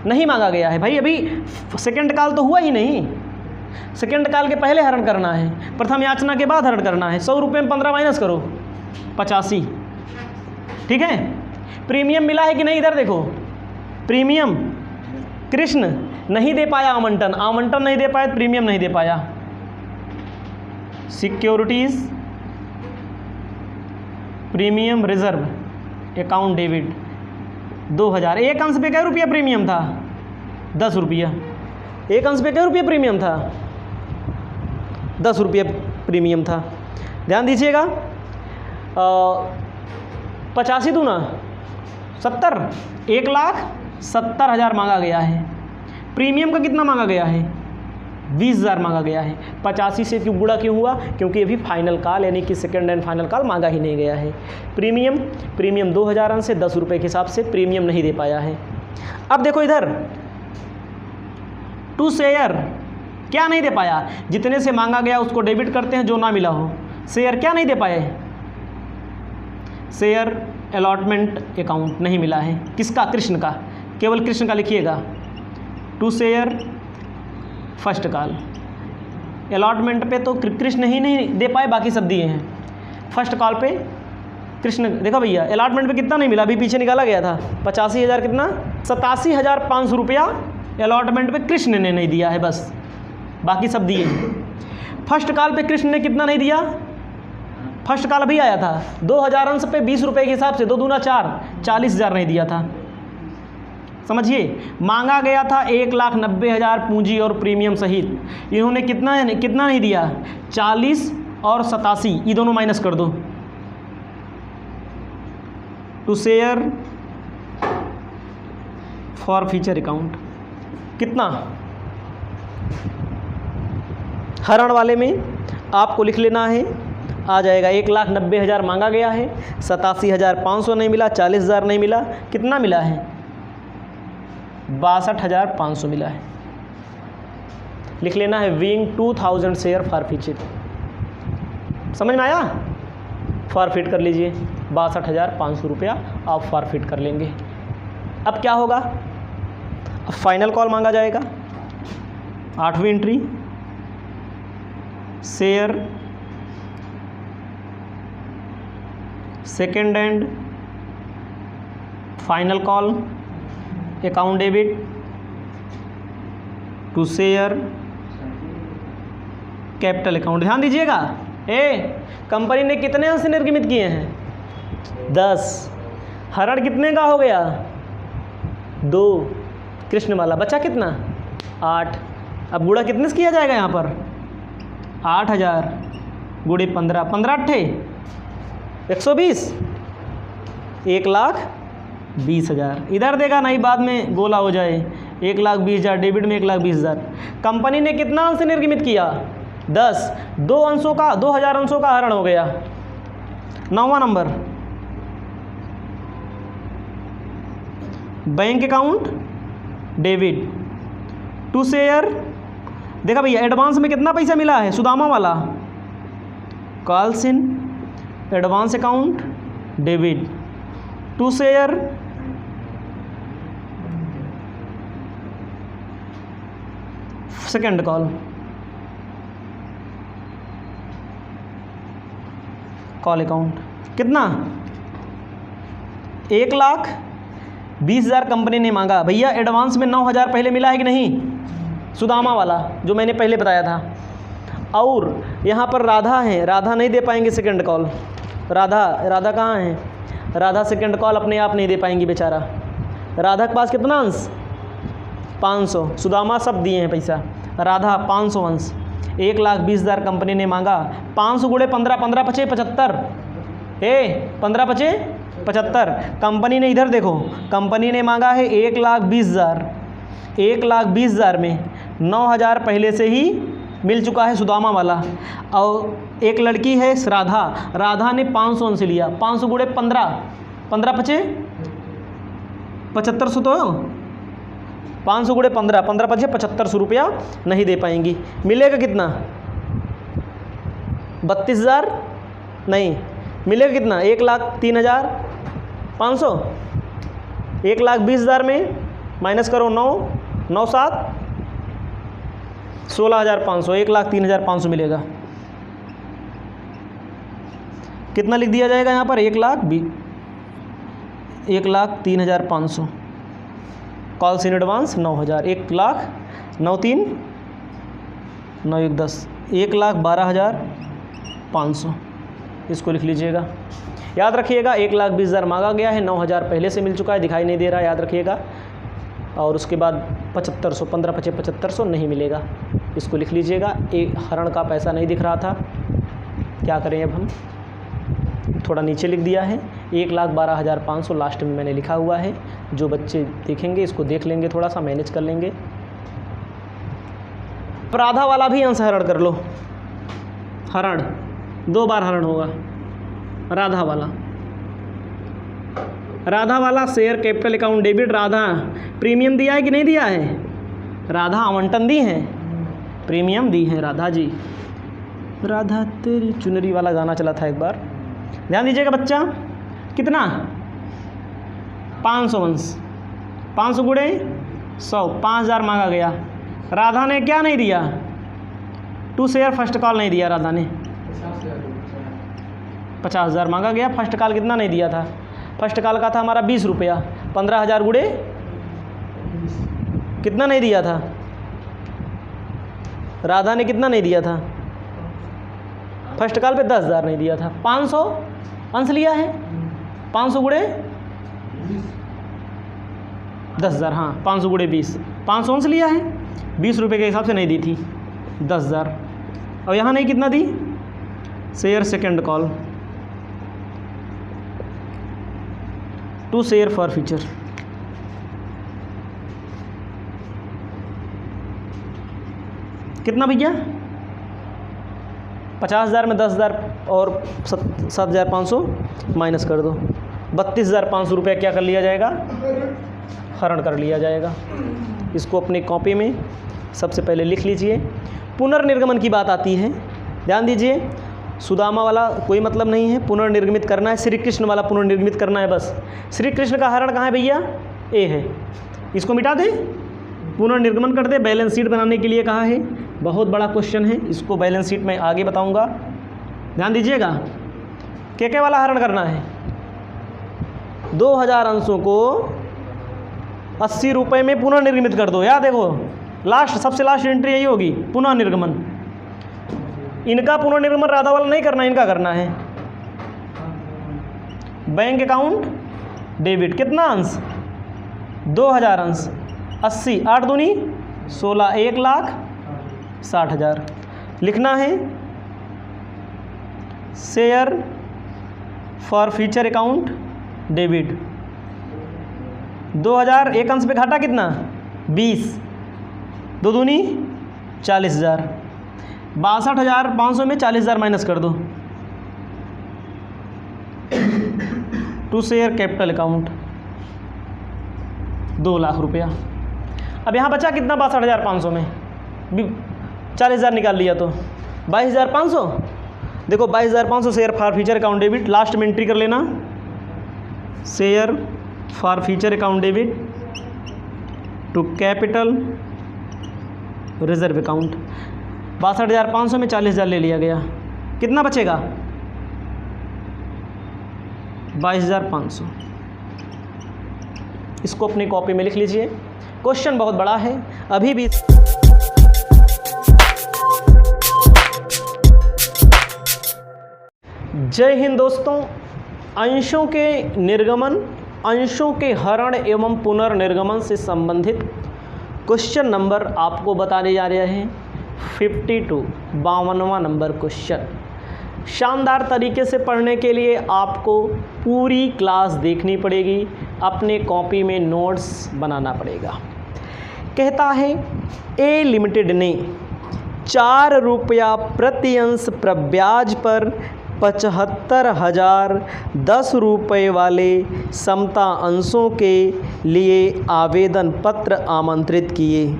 नहीं मांगा गया है भाई, अभी सेकंड कॉल तो हुआ ही नहीं। सेकंड कॉल के पहले हरण करना है, प्रथम याचना के बाद हरण करना है। 100 रुपये में 15 माइनस करो, 85, ठीक है। प्रीमियम मिला है कि नहीं? इधर देखो, प्रीमियम कृष्ण नहीं दे पाया आवंटन, आवंटन नहीं दे पाया, प्रीमियम नहीं दे पाया। Securities premium reserve account debit 2000, एक अंश पे क्या रुपया प्रीमियम था? 10 रुपया। एक अंश पे क्या रुपया प्रीमियम था? 10 रुपया प्रीमियम था। ध्यान दीजिएगा, 85 दूना 70, 1,70,000 मांगा गया है। प्रीमियम का कितना मांगा गया है? 20,000 मांगा गया है। 85 से क्यों गुणा क्यों हुआ? क्योंकि अभी फाइनल कॉल यानी कि सेकंड एंड फाइनल कॉल मांगा ही नहीं गया है। प्रीमियम 2000 अंश से 10 रुपये के हिसाब से प्रीमियम नहीं दे पाया है। अब देखो इधर टू शेयर क्या नहीं दे पाया? जितने से मांगा गया उसको डेबिट करते हैं, जो ना मिला हो। शेयर क्या नहीं दे पाए? शेयर अलॉटमेंट अकाउंट नहीं मिला है। किसका? कृष्ण का, केवल कृष्ण का लिखिएगा। To share first call, allotment पे तो कृष्ण ही नहीं दे पाए, बाकी सब दिए हैं। फर्स्ट कॉल पे कृष्ण, देखो भैया अलॉटमेंट पे कितना नहीं मिला, अभी पीछे निकाला गया था 85,000, कितना 87,500 रुपया अलॉटमेंट पे कृष्ण ने नहीं दिया है, बस बाकी सब दिए हैं। फर्स्ट कॉल पे कृष्ण ने कितना नहीं दिया? फर्स्ट कॉल अभी आया था 2000 अंश पे 20 रुपये के हिसाब से 2 दूना 4, 40,000 नहीं दिया था। समझिए, मांगा गया था 1,90,000 पूंजी और प्रीमियम सहित। इन्होंने कितना नहीं दिया? 40 और 87, ये दोनों माइनस कर दो। To share for future account कितना? हरण वाले में आपको लिख लेना है, आ जाएगा 1,90,000 मांगा गया है, 87,500 नहीं मिला, 40,000 नहीं मिला, कितना मिला है? 62,500 मिला है। लिख लेना है वीइंग 2000 शेयर फॉर फ्यूचर। समझ में आया? फॉरफिट कर लीजिए, 62,500 रुपया आप फॉरफिट कर लेंगे। अब क्या होगा? अब फाइनल कॉल मांगा जाएगा। 8वीं entry, share second and final call account debit to share capital account. ध्यान दीजिएगा, कंपनी ने कितने अंश निर्गमित किए हैं? 10। हरण कितने का हो गया? 2। कृष्ण वाला बचा कितना? 8। अब गुणा कितने से किया जाएगा यहाँ पर? 8,000 गुणे 15, 15 अट्ठे 120, 1,20,000। इधर देगा नहीं, बाद में गोला हो जाए। 1,20,000 डेबिट में 1,20,000। कंपनी ने कितना अंश निर्गमित किया? 10। 2,000 अंशों का हरण हो गया। 9वां number, bank account debit to share. देखा भैया, एडवांस में कितना पैसा मिला है? सुदामा वाला calls in advance account debit to share second call account. कितना? 1,20,000 कंपनी ने मांगा। भैया एडवांस में 9,000 पहले मिला है कि नहीं? सुदामा वाला जो मैंने पहले बताया था। और यहाँ पर राधा है, राधा नहीं दे पाएंगे सेकंड कॉल। राधा कहाँ है? राधा सेकंड कॉल अपने आप नहीं दे पाएंगी बेचारा। राधा के पास कितना अंश? 500। सुदामा सब दिए हैं पैसा, राधा 500 अंश। 1,20,000 कंपनी ने मांगा। 500 गुणे 15, 15 पचे 75। 15 पचे 75। कंपनी ने, इधर देखो, कंपनी ने मांगा है 1,20,000। 1,20,000 में 9,000 पहले से ही मिल चुका है सुदामा वाला। और एक लड़की है राधा, राधा ने 500 अंश लिया। 500 गुणे 15, 15 पचे 7500। तो 500 गुणे 15, 15 पचे 7500 रुपया नहीं दे पाएंगी। मिलेगा कितना? 32,000 नहीं मिलेगा कितना, 1,03,500। 1,20,000 में माइनस करो 9, 9 7 16,500, 1,03,500 मिलेगा। कितना लिख दिया जाएगा यहाँ पर, 1,03,500। कॉल्स इन एडवांस 9,000, 1,09,3 9 1 10, 1,12,500 इसको लिख लीजिएगा। याद रखिएगा 1,20,000 मांगा गया है, 9,000 पहले से मिल चुका है, दिखाई नहीं दे रहा, याद रखिएगा। और उसके बाद 7,500, 15 × 5 = 7,500 नहीं मिलेगा, इसको लिख लीजिएगा। एक हरण का पैसा नहीं दिख रहा था, क्या करें अब हम, थोड़ा नीचे लिख दिया है। 1,12,500 लास्ट में मैंने लिखा हुआ है। जो बच्चे देखेंगे इसको देख लेंगे, थोड़ा सा मैनेज कर लेंगे। राधा वाला भी अंश हरण कर लो, हरण 2 बार हरण होगा। राधा वाला share capital account debit. Radha premium दिया है कि नहीं दिया है, राधा आवंटन दी है, प्रीमियम दी है राधा जी। राधा तेरी चुनरी वाला गाना चला था एक बार, ध्यान दीजिएगा बच्चा। कितना, 500 अंश, 500 गुणे 100, 5,000 मांगा गया। राधा ने क्या नहीं दिया, 2 शेयर फर्स्ट कॉल नहीं दिया राधा ने, 50,000 मांगा गया। फर्स्ट कॉल कितना नहीं दिया था, फर्स्ट कॉल का था हमारा 20 रुपया। 15,000 गुणे कितना नहीं दिया था, राधा ने कितना नहीं दिया था, फर्स्ट कॉल पे 10,000 नहीं दिया था। 500 अंश लिया है, 500 गुणे 10,000, हाँ 500 गुणे 20, 500 अंश लिया है, 20 रुपये के हिसाब से नहीं दी थी 10,000। और यहाँ नहीं कितना दी, share second call, 2 share for future. कितना भैया, 50,000 में 10,000 और 7,500 माइनस कर दो, 32,500 रुपया क्या कर लिया जाएगा, हरण कर लिया जाएगा। इसको अपनी कॉपी में सबसे पहले लिख लीजिए। पुनर्निर्गमन की बात आती है, ध्यान दीजिए। सुदामा वाला कोई मतलब नहीं है, पुनर्निर्गमित करना है। श्री कृष्ण वाला पुनर्निर्गमित करना है बस। श्री कृष्ण का हरण कहाँ है भैया, ए है, इसको मिटा दें, पुनर्निर्गमन कर दे। बैलेंस शीट बनाने के लिए कहा है, बहुत बड़ा क्वेश्चन है, इसको बैलेंस शीट में आगे बताऊंगा, ध्यान दीजिएगा। के वाला हरण करना है, 2,000 अंशों को 80 रुपये में पुनर्निर्गमित कर दो। याद देखो लास्ट, सबसे लास्ट एंट्री यही होगी, पुनर्निर्गमन। इनका पुनर्निर्गमन राधा वाला नहीं करना, इनका करना है। बैंक अकाउंट डेबिट, कितना अंश, 2,000 अंश, 80, 8 दूनी 16, 1,60,000 लिखना है। Share for future account debit, 2,000, एक अंश पे घाटा कितना, 20, 2 दूनी 40,000, 62,500 में 40,000 माइनस कर दो। 2 शेयर कैपिटल अकाउंट, 2 लाख रुपया। अब यहाँ बचा कितना, 62,500 में 40,000 निकाल लिया तो 22,500। देखो 22,500 share for future account debit, last में एंट्री कर लेना, share for future account debit to capital reserve account. 62,500 में 40,000 ले लिया गया, कितना बचेगा, 22,500। इसको अपनी कॉपी में लिख लीजिए। क्वेश्चन बहुत बड़ा है अभी भी। जय हिंद दोस्तों। अंशों के निर्गमन, अंशों के हरण एवं पुनर्निर्गमन से संबंधित क्वेश्चन नंबर आपको बताने जा रहे हैं 52, 52वां नंबर क्वेश्चन। शानदार तरीके से पढ़ने के लिए आपको पूरी क्लास देखनी पड़ेगी, अपने कॉपी में नोट्स बनाना पड़ेगा। कहता है ए लिमिटेड ने 4 रुपया प्रति अंश प्रब्याज पर 75,010 रुपये वाले समता अंशों के लिए आवेदन पत्र आमंत्रित किए।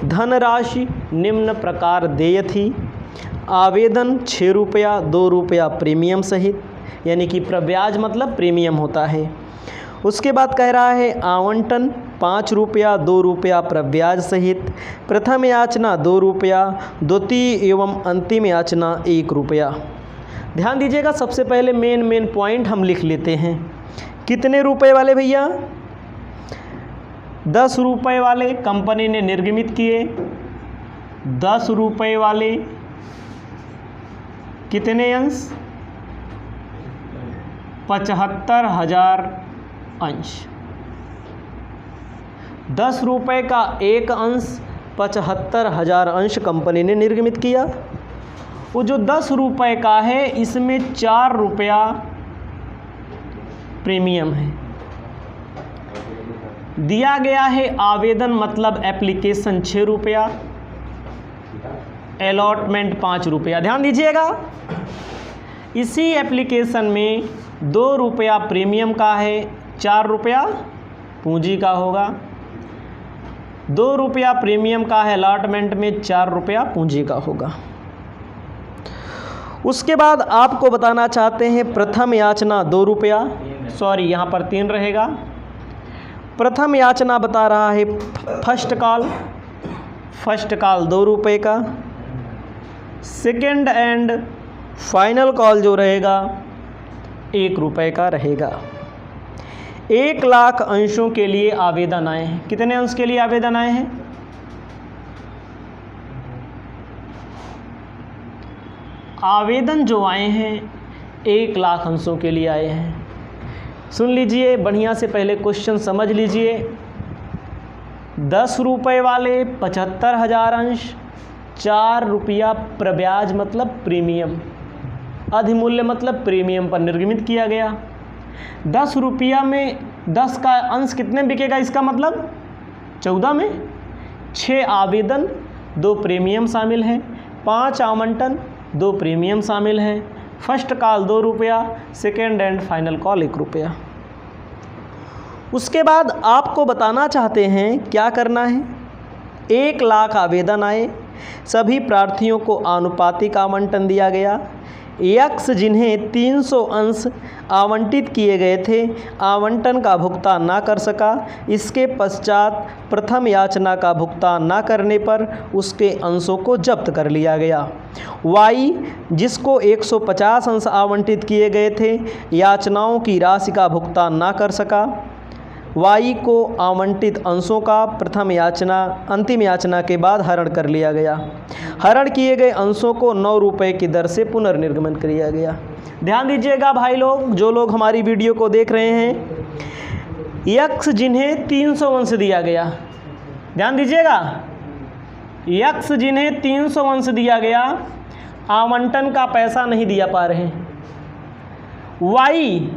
धनराशि निम्न प्रकार देय थी। आवेदन 6 रुपया 2 रुपया प्रीमियम सहित, यानी कि प्रब्याज मतलब प्रीमियम होता है। उसके बाद कह रहा है आवंटन 5 रुपया 2 रुपया प्रब्याज सहित, प्रथम याचना 2 रुपया, द्वितीय एवं अंतिम याचना 1 रुपया। ध्यान दीजिएगा, सबसे पहले मेन पॉइंट हम लिख लेते हैं। कितने रुपए वाले भैया? 10 रुपए वाले कंपनी ने निर्गमित किए। 10 रुपए वाले कितने अंश? 75,000 अंश। 10 रुपए का एक अंश 75,000 अंश कंपनी ने निर्गमित किया। वो जो 10 रुपए का है इसमें 4 रुपया प्रीमियम है। दिया गया है आवेदन मतलब एप्लीकेशन 6 रुपया, अलॉटमेंट 5 रुपया। ध्यान दीजिएगा, इसी एप्लीकेशन में 2 रुपया प्रीमियम का है, 4 रुपया पूंजी का होगा। 2 रुपया प्रीमियम का है अलॉटमेंट में, 4 रुपया पूंजी का होगा। उसके बाद आपको बताना चाहते हैं प्रथम याचना 2 रुपया, सॉरी यहाँ पर 3 रहेगा। प्रथम याचना बता रहा है फर्स्ट कॉल 2 रुपये का, सेकेंड एंड फाइनल कॉल जो रहेगा 1 रुपये का रहेगा। 1 लाख अंशों के लिए आवेदन आए हैं। कितने अंश के लिए आवेदन आए हैं? आवेदन जो आए हैं 1 लाख अंशों के लिए आए हैं। सुन लीजिए बढ़िया से, पहले क्वेश्चन समझ लीजिए। 10 रुपये वाले 75,000 अंश, 4 रुपया प्रब्याज मतलब प्रीमियम, अधिमूल्य मतलब प्रीमियम पर निर्गमित किया गया। 10 रुपया में 10 का अंश कितने बिकेगा? इसका मतलब 14 में 6 आवेदन 2 प्रीमियम शामिल हैं, 5 आवंटन 2 प्रीमियम शामिल हैं, फर्स्ट कॉल 2 रुपया, सेकेंड एंड फाइनल कॉल 1 रुपया। उसके बाद आपको बताना चाहते हैं क्या करना है। 1 लाख आवेदन आए, सभी प्रार्थियों को आनुपातिक आवंटन दिया गया। यक्ष जिन्हें 300 अंश आवंटित किए गए थे आवंटन का भुगतान ना कर सका। इसके पश्चात प्रथम याचना का भुगतान ना करने पर उसके अंशों को जब्त कर लिया गया। वाई जिसको 150 अंश आवंटित किए गए थे याचनाओं की राशि का भुगतान ना कर सका। वाई को आवंटित अंशों का प्रथम याचना अंतिम याचना के बाद हरण कर लिया गया। हरण किए गए अंशों को 9 रुपये की दर से पुनर्निर्गमन किया गया। ध्यान दीजिएगा भाई लोग, जो लोग हमारी वीडियो को देख रहे हैं, यक्ष जिन्हें 300 अंश दिया गया, ध्यान दीजिएगा, यक्ष जिन्हें 300 अंश दिया गया आवंटन का पैसा नहीं दिया पा रहे हैं। वाई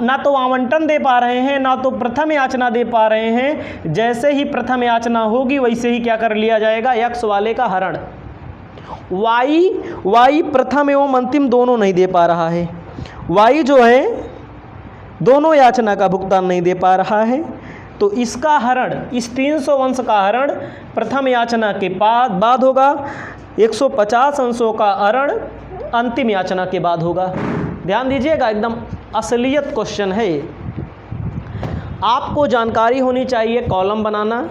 ना तो आवंटन दे पा रहे हैं ना तो प्रथम याचना दे पा रहे हैं। जैसे ही प्रथम याचना होगी वैसे ही क्या कर लिया जाएगा? यक्ष वाले का हरण। वाई प्रथम एवं अंतिम दोनों नहीं दे पा रहा है। वाई जो है दोनों याचना का भुगतान नहीं दे पा रहा है, तो इसका हरण, इस 300 अंश का हरण प्रथम याचना के बाद होगा। 150 अंशों का हरण अंतिम याचना के बाद होगा। ध्यान दीजिएगा, एकदम असलियत क्वेश्चन है। आपको जानकारी होनी चाहिए कॉलम बनाना,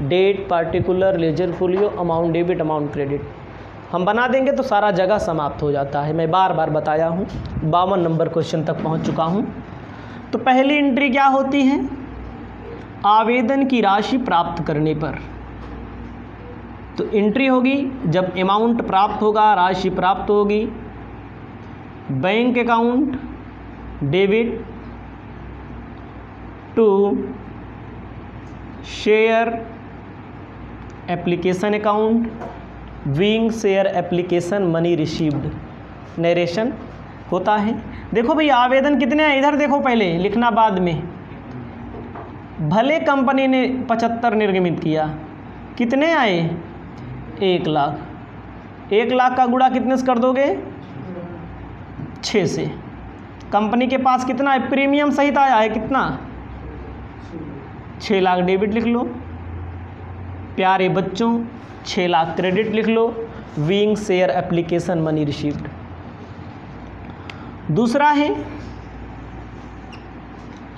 date, particular, ledger folio, amount debit, amount credit. हम बना देंगे तो सारा जगह समाप्त हो जाता है। मैं बार बार बताया हूँ, 52 नंबर क्वेश्चन तक पहुँच चुका हूँ। तो पहली एंट्री क्या होती है? आवेदन की राशि प्राप्त करने पर तो एंट्री होगी जब अमाउंट प्राप्त होगा, राशि प्राप्त होगी। Bank account debit to share application account, being share application money received, narration होता है। देखो भाई आवेदन कितने हैं, इधर देखो, पहले लिखना बाद में। भले कंपनी ने 75 निर्गमित किया, कितने आए? 1 लाख। 1 लाख का गुणा कितने से कर दोगे? 6 से। कंपनी के पास कितना है? प्रीमियम सहित आया है कितना? 6 लाख डेबिट लिख लो। प्यारे बच्चों 6 लाख क्रेडिट लिख लो। Being share application money received. दूसरा है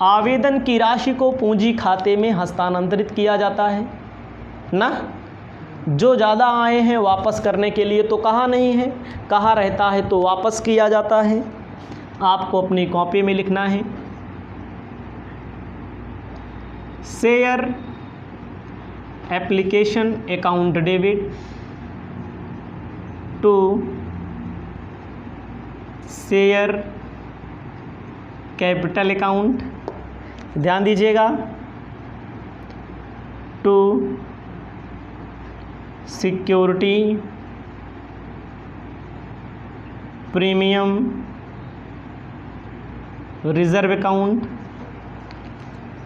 आवेदन की राशि को पूंजी खाते में हस्तांतरित किया जाता है ना। जो ज़्यादा आए हैं वापस करने के लिए तो कहा नहीं है, कहा रहता है तो वापस किया जाता है। आपको अपनी कॉपी में लिखना है share application account debit to share capital account, ध्यान दीजिएगा, to security premium reserve account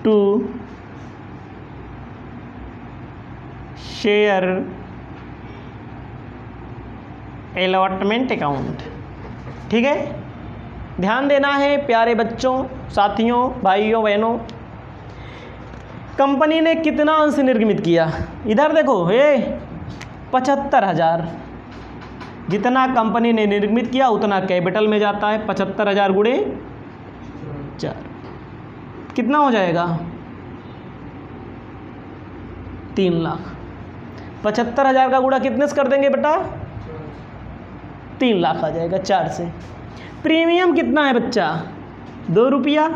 to share allotment account. ठीक है, ध्यान देना है प्यारे बच्चों, साथियों, भाइयों बहनों। कंपनी ने कितना अंश निर्गमित किया, इधर देखो, 75,000। जितना कंपनी ने निर्गमित किया उतना कैपिटल में जाता है। 75,000 गुणे 4 कितना हो जाएगा? 3 लाख। 75,000 का गुणा कितने से कर देंगे बेटा? 3 लाख आ जाएगा 4 से। प्रीमियम कितना है बच्चा? 2 रुपया।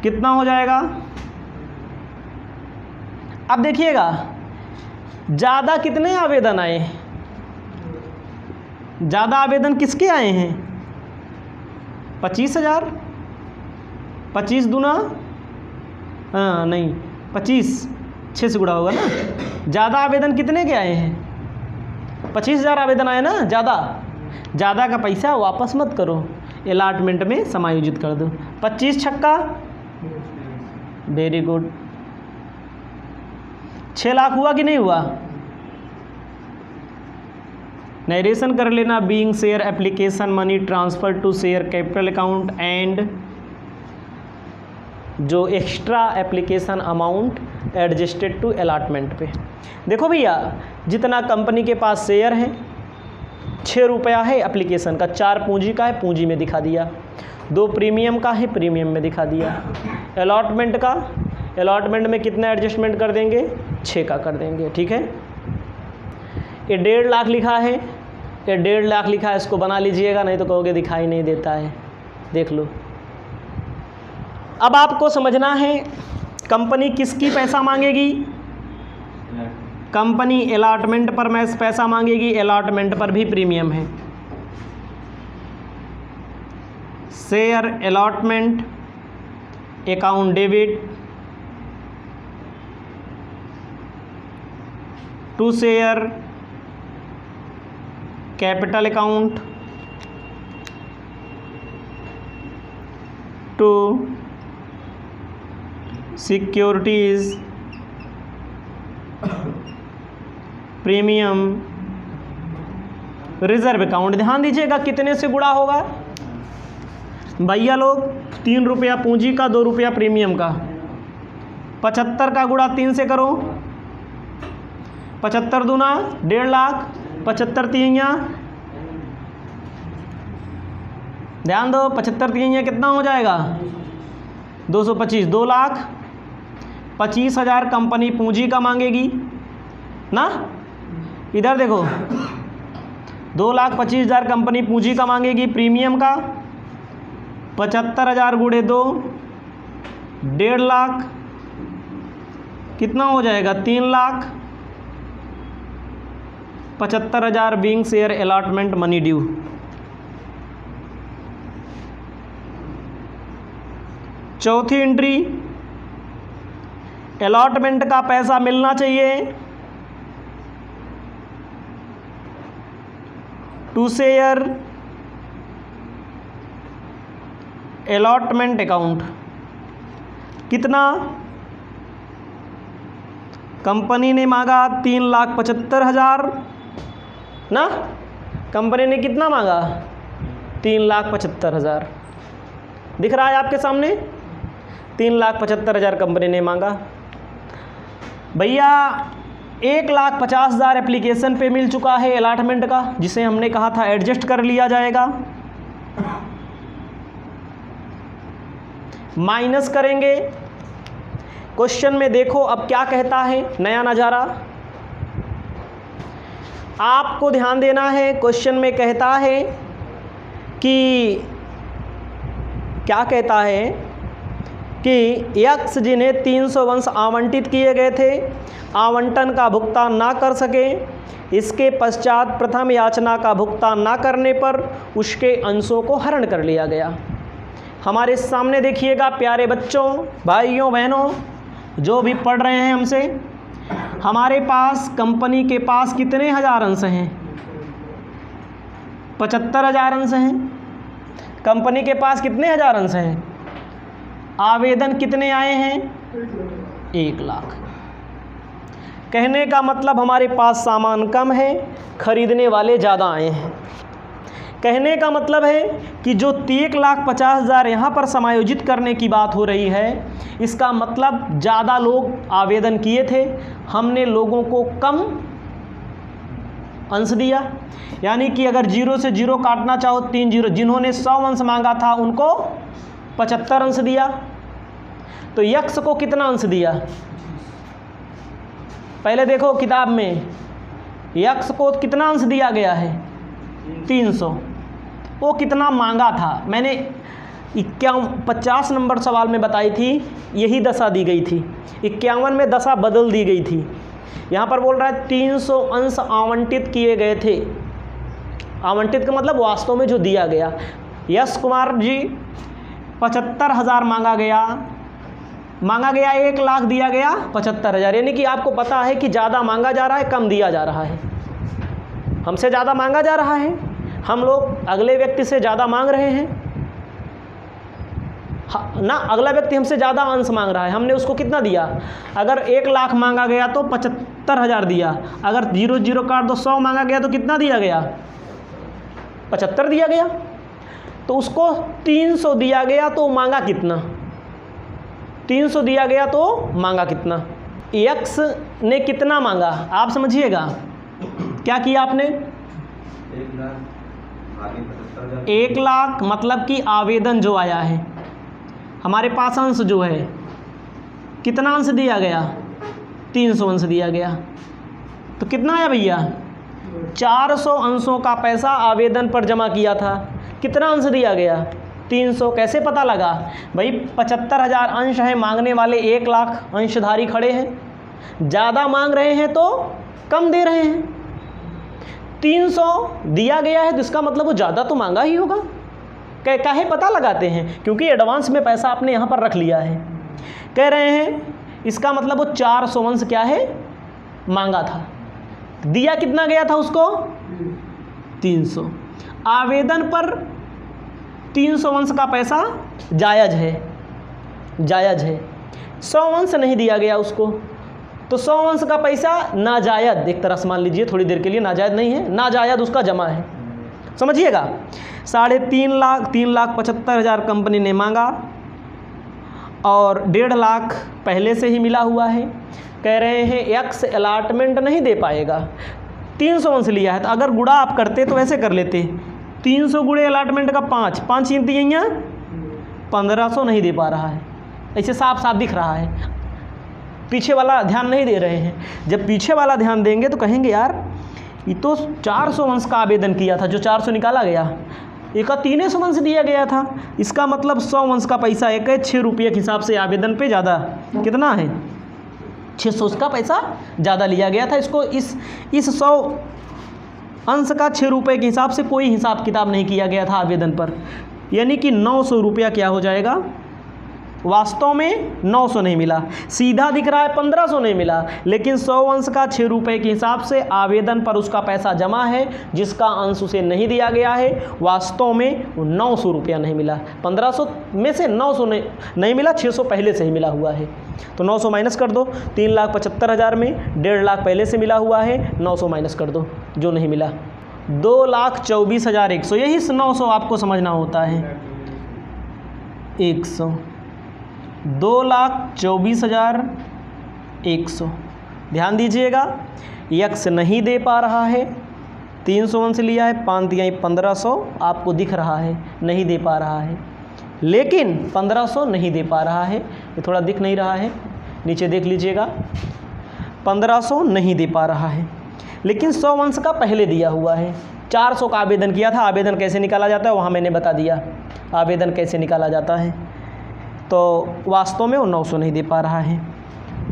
कितना हो जाएगा? अब देखिएगा ज़्यादा कितने आवेदन आए? ज़्यादा आवेदन किसके आए हैं? 25,000। 25 दूना नहीं 25 6 से गुणा होगा ना। ज़्यादा आवेदन कितने के आए हैं? 25,000 आवेदन आए ना। ज़्यादा का पैसा वापस मत करो, अलॉटमेंट में समायोजित कर दो। 25 छक्का, वेरी गुड। 6 लाख हुआ कि नहीं हुआ? नरेशन कर लेना। Being share application money transfer to share capital account and जो extra application amount adjusted to allotment पे। देखो भैया, जितना कंपनी के पास शेयर है 6 रुपया है एप्लीकेशन का, 4 पूंजी का है, पूंजी में दिखा दिया, 2 प्रीमियम का है, प्रीमियम में दिखा दिया। अलॉटमेंट का, अलॉटमेंट में कितना एडजस्टमेंट कर देंगे? 6 का कर देंगे। ठीक है, ये 1.5 लाख लिखा है, ये 1.5 लाख लिखा है, इसको बना लीजिएगा, नहीं तो कहोगे दिखाई नहीं देता है। देख लो। अब आपको समझना है कंपनी किसकी पैसा मांगेगी? कंपनी अलॉटमेंट पर पैसा मांगेगी, अलॉटमेंट पर भी प्रीमियम है। Share allotment account debit to share capital account to securities premium reserve account. ध्यान दीजिएगा कितने से गुणा होगा भैया लोग? 3 रुपया पूंजी का, 2 रुपया प्रीमियम का। 75 का गुणा 3 से करो, 75 दूना 1.5 लाख, 75 तिहैया, ध्यान दो, 75 तिहैया कितना हो जाएगा? 225, 2 लाख। 25,000 कंपनी पूंजी का मांगेगी ना। इधर देखो, 2,25,000 कंपनी पूंजी का मांगेगी, प्रीमियम का 75,000 गुणे 2, 1.5 लाख, कितना हो जाएगा? 3 lakh. 75,000 being share allotment money due. चौथी एंट्री, अलॉटमेंट का पैसा मिलना चाहिए टू शेयर अलॉटमेंट अकाउंट। कितना? कंपनी ने मांगा 3,75,000 ना। कंपनी ने कितना मांगा? 3,75,000। दिख रहा है आपके सामने? 3,75,000 कंपनी ने मांगा। भैया 1,50,000 एप्लीकेशन पे मिल चुका है अलॉटमेंट का, जिसे हमने कहा था एडजस्ट कर लिया जाएगा। माइनस करेंगे। क्वेश्चन में देखो अब क्या कहता है, नया नज़ारा आपको ध्यान देना है। क्वेश्चन में कहता है कि क्या कहता है कि यक्स जिन्हें 300 वंश आवंटित किए गए थे आवंटन का भुगतान ना कर सके, इसके पश्चात प्रथम याचना का भुगतान ना करने पर उसके अंशों को हरण कर लिया गया। हमारे सामने देखिएगा प्यारे बच्चों, भाइयों बहनों, जो भी पढ़ रहे हैं हमसे, हमारे पास कंपनी के पास कितने हज़ार अंश हैं? 75,000 अंश हैं। कंपनी के पास कितने हज़ार अंश हैं? आवेदन कितने आए हैं? 1 लाख। कहने का मतलब हमारे पास सामान कम है, खरीदने वाले ज़्यादा आए हैं। कहने का मतलब है कि जो 1,50,000 यहाँ पर समायोजित करने की बात हो रही है, इसका मतलब ज़्यादा लोग आवेदन किए थे, हमने लोगों को कम अंश दिया। यानी कि अगर 0 से 0 काटना चाहो 3 0, जिन्होंने 100 अंश मांगा था उनको 75 अंश दिया। तो यक्स को कितना अंश दिया? पहले देखो किताब में, यक्स को कितना अंश दिया गया है? 300। वो कितना मांगा था? मैंने 50 नंबर सवाल में बताई थी, यही दशा दी गई थी। 51 में दशा बदल दी गई थी। यहाँ पर बोल रहा है 300 अंश आवंटित किए गए थे। आवंटित का मतलब वास्तव में जो दिया गया। यश कुमार जी 75,000 मांगा गया, 1 लाख दिया गया 75,000। यानी कि आपको पता है कि ज़्यादा मांगा जा रहा है, कम दिया जा रहा है। हमसे ज़्यादा मांगा जा रहा है, हम लोग अगले व्यक्ति से ज़्यादा मांग रहे हैं ना। अगला व्यक्ति हमसे ज़्यादा अंश मांग रहा है, हमने उसको कितना दिया? अगर 1 लाख मांगा गया तो 75,000 दिया। अगर 0 0 काट दो 100 मांगा गया तो कितना दिया गया? 75 दिया गया। तो उसको 300 दिया गया तो मांगा कितना? 300 दिया गया तो मांगा कितना? यक्स ने कितना मांगा? आप समझिएगा, क्या किया आपने? 1 लाख मतलब कि आवेदन जो आया है, हमारे पास अंश जो है, कितना अंश दिया गया? 300 अंश दिया गया। तो कितना आया भैया? 400 अंशों का पैसा आवेदन पर जमा किया था। कितना अंश दिया गया? 300। कैसे पता लगा? भाई 75,000 अंश है, मांगने वाले 1 लाख अंशधारी खड़े हैं, ज़्यादा मांग रहे हैं तो कम दे रहे हैं। 300 दिया गया है तो इसका मतलब वो ज़्यादा तो मांगा ही होगा। काहे पता लगाते हैं? क्योंकि एडवांस में पैसा आपने यहाँ पर रख लिया है। कह रहे हैं इसका मतलब वो 400 अंश क्या है? मांगा था। दिया कितना गया था उसको? 300। आवेदन पर 300 अंश का पैसा जायज़ है, जायज़ है। 100 अंश नहीं दिया गया उसको, तो 100 अंश का पैसा नाजायज़, एक तरह से मान लीजिए, थोड़ी देर के लिए नाजायज़ नहीं है, नाजायज़ उसका जमा है। समझिएगा। 3,75,000 कंपनी ने मांगा और 1.5 लाख पहले से ही मिला हुआ है। कह रहे हैं यक्स अलॉटमेंट नहीं दे पाएगा। 300 अंश लिया है, तो अगर गुणा आप करते तो ऐसे कर लेते, 300 गुणे अलॉटमेंट का 5 इंती यहाँ 1500 नहीं दे पा रहा है। ऐसे साफ साफ दिख रहा है। पीछे वाला ध्यान नहीं दे रहे हैं। जब पीछे वाला ध्यान देंगे तो कहेंगे यार ये तो 400 अंश का आवेदन किया था, जो 400 निकाला गया, एक 300 अंश दिया गया था। इसका मतलब 100 अंश का पैसा एक है 6 रुपये के हिसाब से आवेदन पे ज़्यादा कितना है? 600 का पैसा ज़्यादा लिया गया था। इसको इस 100 अंश का 6 रुपये के हिसाब से कोई हिसाब किताब नहीं किया गया था आवेदन पर। यानी कि 900 रुपया क्या हो जाएगा? वास्तव में 900 नहीं मिला, सीधा दिख रहा है 1500 नहीं मिला, लेकिन 100 अंश का 6 रुपये के हिसाब से आवेदन पर उसका पैसा जमा है, जिसका अंश उसे नहीं दिया गया है। वास्तव में 900 रुपया नहीं मिला। 1500 में से 900 नहीं मिला, 600 पहले से ही मिला हुआ है। तो 900 माइनस कर दो। 3,75,000 में 1.5 लाख पहले से मिला हुआ है, 900 माइनस कर दो जो नहीं मिला। 2,24,100। यही 900 आपको समझना होता है। 100 2,24,100। ध्यान दीजिएगा, यक्स नहीं दे पा रहा है, 300 से लिया है, 5 तिहाई 1500 आपको दिख रहा है, नहीं दे पा रहा है, लेकिन 1500 नहीं दे पा रहा है, ये थोड़ा दिख नहीं रहा है, नीचे देख लीजिएगा, 1500 नहीं दे पा रहा है, लेकिन 100 अंश का पहले दिया हुआ है। 400 का आवेदन किया था, आवेदन कैसे निकाला जाता है वहाँ मैंने बता दिया, आवेदन कैसे निकाला जाता है। तो वास्तव में वो 900 नहीं दे पा रहा है,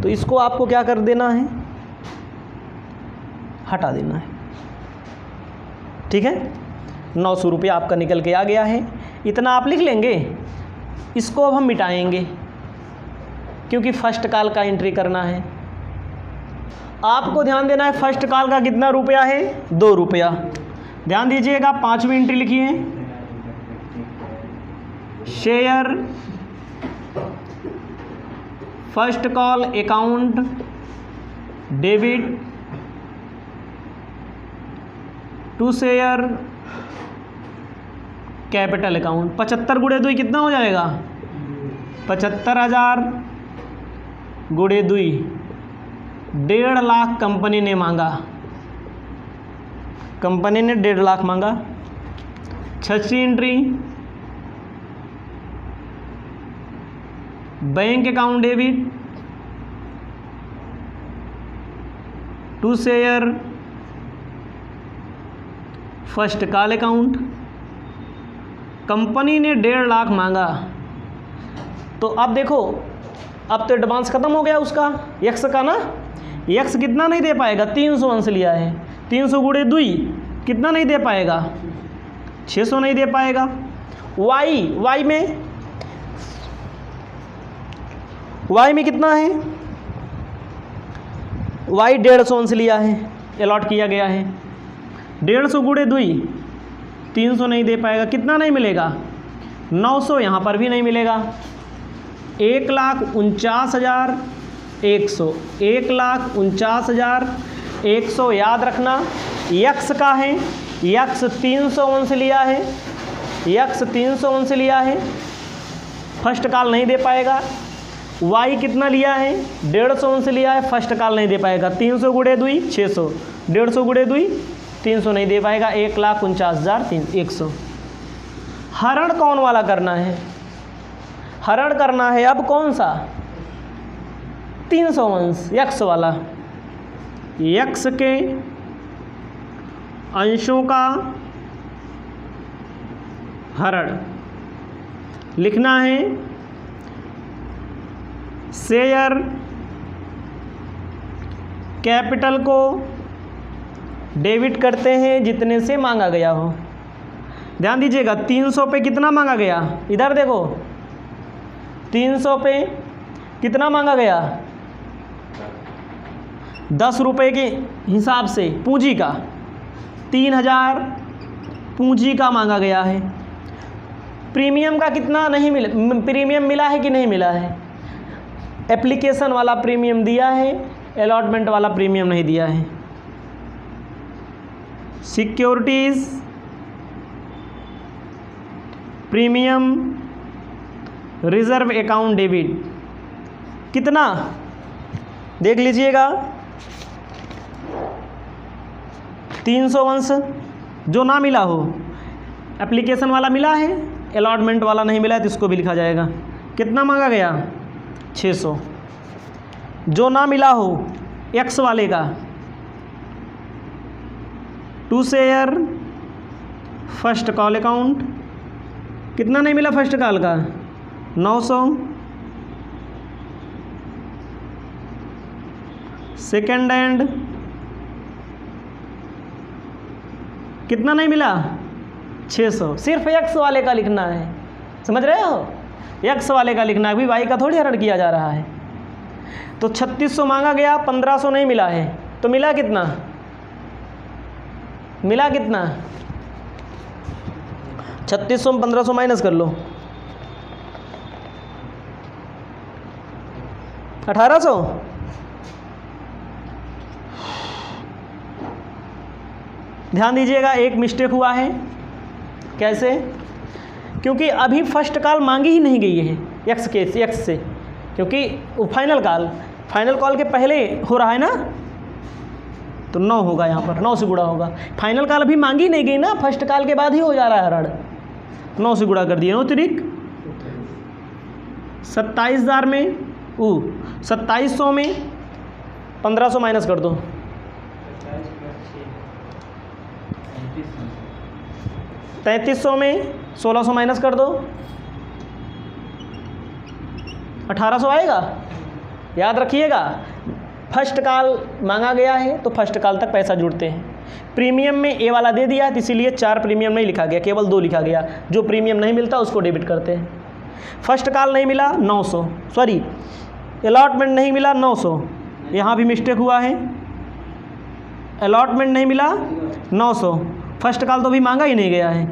तो इसको आपको क्या कर देना है, हटा देना है। ठीक है, 900 रुपया आपका निकल के आ गया है, इतना आप लिख लेंगे। इसको अब हम मिटाएंगे क्योंकि फर्स्ट कॉल का एंट्री करना है। आपको ध्यान देना है फर्स्ट कॉल का कितना रुपया है, 2 रुपया। ध्यान दीजिएगा, 5वीं एंट्री लिखिए, share first call account debit to share capital account. 75 गुणे 2 कितना हो जाएगा, 75,000 गुणे 2, 1.5 लाख कंपनी ने मांगा, कंपनी ने 1.5 लाख मांगा। 6वीं entry, bank account debit to share first call account, company ने 1.5 लाख मांगा। तो अब देखो, अब तो एडवांस ख़त्म हो गया उसका, यक्स का ना, यक्स कितना नहीं दे पाएगा, 300 अंश लिया है, 300 गुणे 2 कितना नहीं दे पाएगा, 600 नहीं दे पाएगा। वाई में कितना है, वाई 150 अंश लिया है, अलॉट किया गया है, 150 गुणे 2 300 नहीं दे पाएगा, कितना नहीं मिलेगा, 900, यहाँ पर भी नहीं मिलेगा। 1,49,100, 1,49,100 याद रखना, यक्स का है, यक्स 300 अंश लिया है, यक्स 300 अंश लिया है, फर्स्ट कॉल नहीं दे पाएगा। वाई कितना लिया है, 150 अंश लिया है, फर्स्ट कॉल नहीं दे पाएगा, 300 गुणे 2 600, 150 गुणे 2 300 नहीं दे पाएगा, 1,49,100। हरण कौन वाला करना है, हरण करना है अब कौन सा, 300 अंश यक्स वाला, यक्स के अंशों का हरण लिखना है। शेयर कैपिटल को डेबिट करते हैं जितने से मांगा गया हो। ध्यान दीजिएगा, 300 पे कितना मांगा गया, इधर देखो, 300 पे कितना मांगा गया, 10 रुपये के हिसाब से पूंजी का, 3,000 पूंजी का मांगा गया है। प्रीमियम का कितना नहीं मिला, प्रीमियम मिला है कि नहीं मिला है, एप्लीकेशन वाला प्रीमियम दिया है, अलॉटमेंट वाला प्रीमियम नहीं दिया है। Securities premium reserve account debit कितना देख लीजिएगा, 300 अंश जो ना मिला हो, एप्लीकेशन वाला मिला है, अलॉटमेंट वाला नहीं मिला है तो इसको भी लिखा जाएगा। कितना मांगा गया, 600। जो ना मिला हो एक्स वाले का, to share first call account, कितना नहीं मिला फर्स्ट कॉल का, 900। सेकेंड हैंड कितना नहीं मिला, 600। सिर्फ एक्स वाले का लिखना है, समझ रहे हो, एक्स वाले का लिखना है, अभी वाई का थोड़ी हरण किया जा रहा है। तो 3600 मांगा गया, 1500 नहीं मिला है, तो मिला कितना, मिला कितना, 3600 में 1500 माइनस कर लो, 1800। ध्यान दीजिएगा, एक मिस्टेक हुआ है। कैसे, क्योंकि अभी फर्स्ट कॉल मांगी ही नहीं गई है एक्स से, क्योंकि वो फाइनल कॉल के पहले हो रहा है ना, तो 9 होगा यहाँ पर, 9 से गुणा होगा। फाइनल कॉल अभी मांगी नहीं गई ना, फर्स्ट कॉल के बाद ही हो जा रहा है हरण। 9 से गुणा कर दिया, 9 तिरिक 27,000 में 2700 में 1500 माइनस कर दो, 3300 में 1600 माइनस कर दो, 1800 आएगा। याद रखिएगा, फर्स्ट कॉल मांगा गया है तो फर्स्ट कॉल तक पैसा जुड़ते हैं। प्रीमियम में ए वाला दे दिया तो इसीलिए 4 प्रीमियम नहीं लिखा गया, केवल 2 लिखा गया। जो प्रीमियम नहीं मिलता उसको डेबिट करते हैं। फर्स्ट कॉल नहीं मिला 900, सॉरी अलॉटमेंट नहीं मिला 900, यहाँ भी मिस्टेक हुआ है, अलॉटमेंट नहीं मिला 900, फर्स्ट कॉल तो भी मांगा ही नहीं गया है,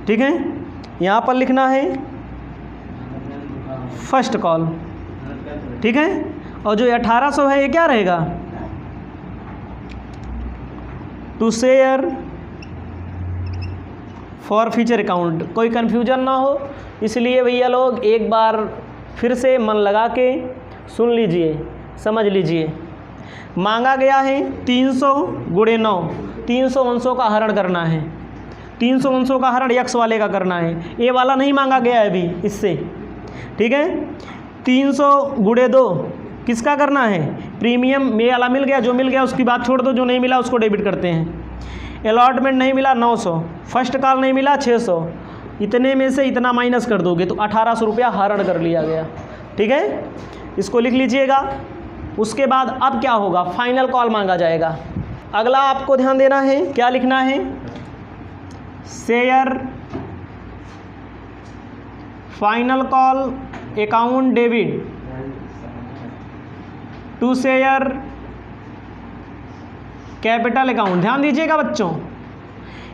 ठीक है। यहाँ पर लिखना है फर्स्ट कॉल, ठीक है। और जो 1800 है ये क्या रहेगा, to share for future account. कोई कन्फ्यूजन ना हो इसलिए भैया लोग एक बार फिर से मन लगा के सुन लीजिए, समझ लीजिए। मांगा गया है 300 गुणे 9, 300 अंशों का हरण करना है, 300 अंशों का हरण x वाले का करना है। ए वाला नहीं मांगा गया है अभी इससे, ठीक है। 300 गुणे 2 किसका करना है, प्रीमियम में वाला मिल गया, जो मिल गया उसकी बात छोड़ दो, जो नहीं मिला उसको डेबिट करते हैं। अलॉटमेंट नहीं मिला 900, फर्स्ट कॉल नहीं मिला 600, इतने में से इतना माइनस कर दोगे तो 1800 रुपया हरण कर लिया गया, ठीक है। इसको लिख लीजिएगा। उसके बाद अब क्या होगा, फाइनल कॉल मांगा जाएगा। अगला आपको ध्यान देना है, क्या लिखना है, share final call account debit to share capital account. ध्यान दीजिएगा बच्चों,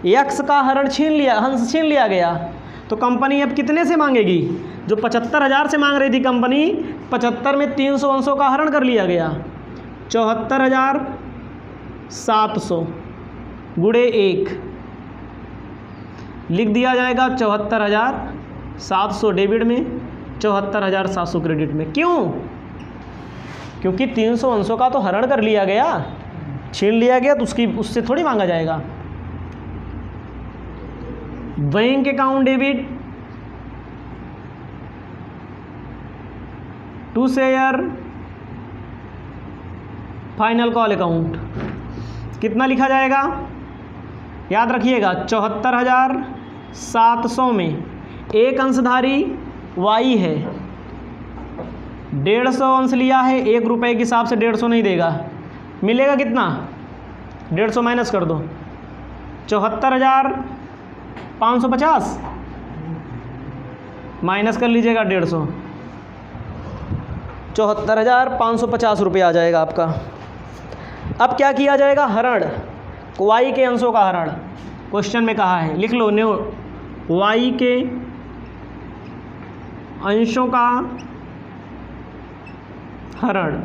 एक्स का हरण हंस छीन लिया गया तो कंपनी अब कितने से मांगेगी, जो 75,000 से मांग रही थी कंपनी, 75 में 300 अंशों का हरण कर लिया गया, 74,700 गुणे 1 लिख दिया जाएगा। 74,700 डेबिट में, 74,700 क्रेडिट में। क्यों, क्योंकि 300 अंशों का तो हरण कर लिया गया, छीन लिया गया, तो उससे थोड़ी मांगा जाएगा। Bank account debit to share final call account, कितना लिखा जाएगा, याद रखिएगा 74,700 में एक अंशधारी y है, 150 अंश लिया है, 1 रुपये के हिसाब से 150 नहीं देगा, मिलेगा कितना, 150 माइनस कर दो, 74,550 माइनस कर लीजिएगा 150, 74,550 रुपये आ जाएगा आपका। अब क्या किया जाएगा, हरण, y के अंशों का हरण, क्वेश्चन में कहा है, लिख लो न्यू, y के अंशों का हरण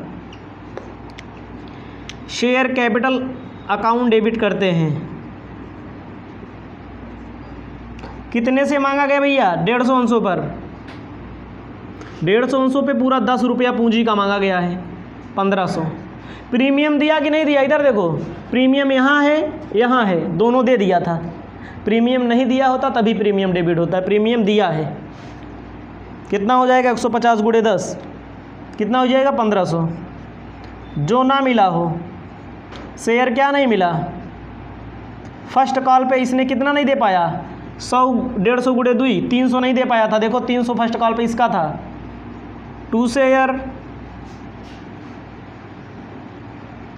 शेयर कैपिटल अकाउंट डेबिट करते हैं। कितने से मांगा गया भैया, 150 अंशों पर, 150 अंशों पे पूरा 10 रुपया पूंजी का मांगा गया है, 1500। प्रीमियम दिया कि नहीं दिया, इधर देखो, प्रीमियम यहाँ है, दोनों दे दिया था। प्रीमियम नहीं दिया होता तभी प्रीमियम डेबिट होता है, प्रीमियम दिया है। कितना हो जाएगा, 150 गुणे 10 कितना हो जाएगा, 1500। जो ना मिला हो, शेयर क्या नहीं मिला, फर्स्ट कॉल पे इसने कितना नहीं दे पाया, 100 150 गुणे 2 300 नहीं दे पाया था, देखो 300 फर्स्ट कॉल पे इसका था। To share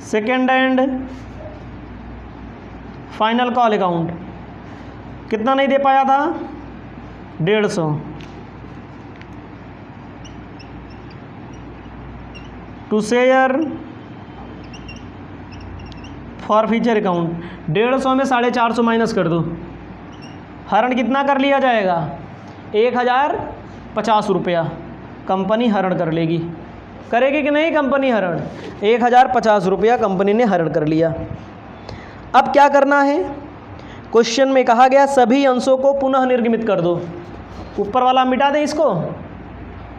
second and final call account कितना नहीं दे पाया था, 150। To share for future account, 150 में 450 माइनस कर दो, हरण कितना कर लिया जाएगा, 1,050 रुपया कंपनी हरण कर लेगी। करेगी कि नहीं कंपनी हरण, 1,050 रुपया कंपनी ने हरण कर लिया। अब क्या करना है, क्वेश्चन में कहा गया सभी अंशों को पुनः निर्गमित कर दो। ऊपर वाला मिटा दें इसको,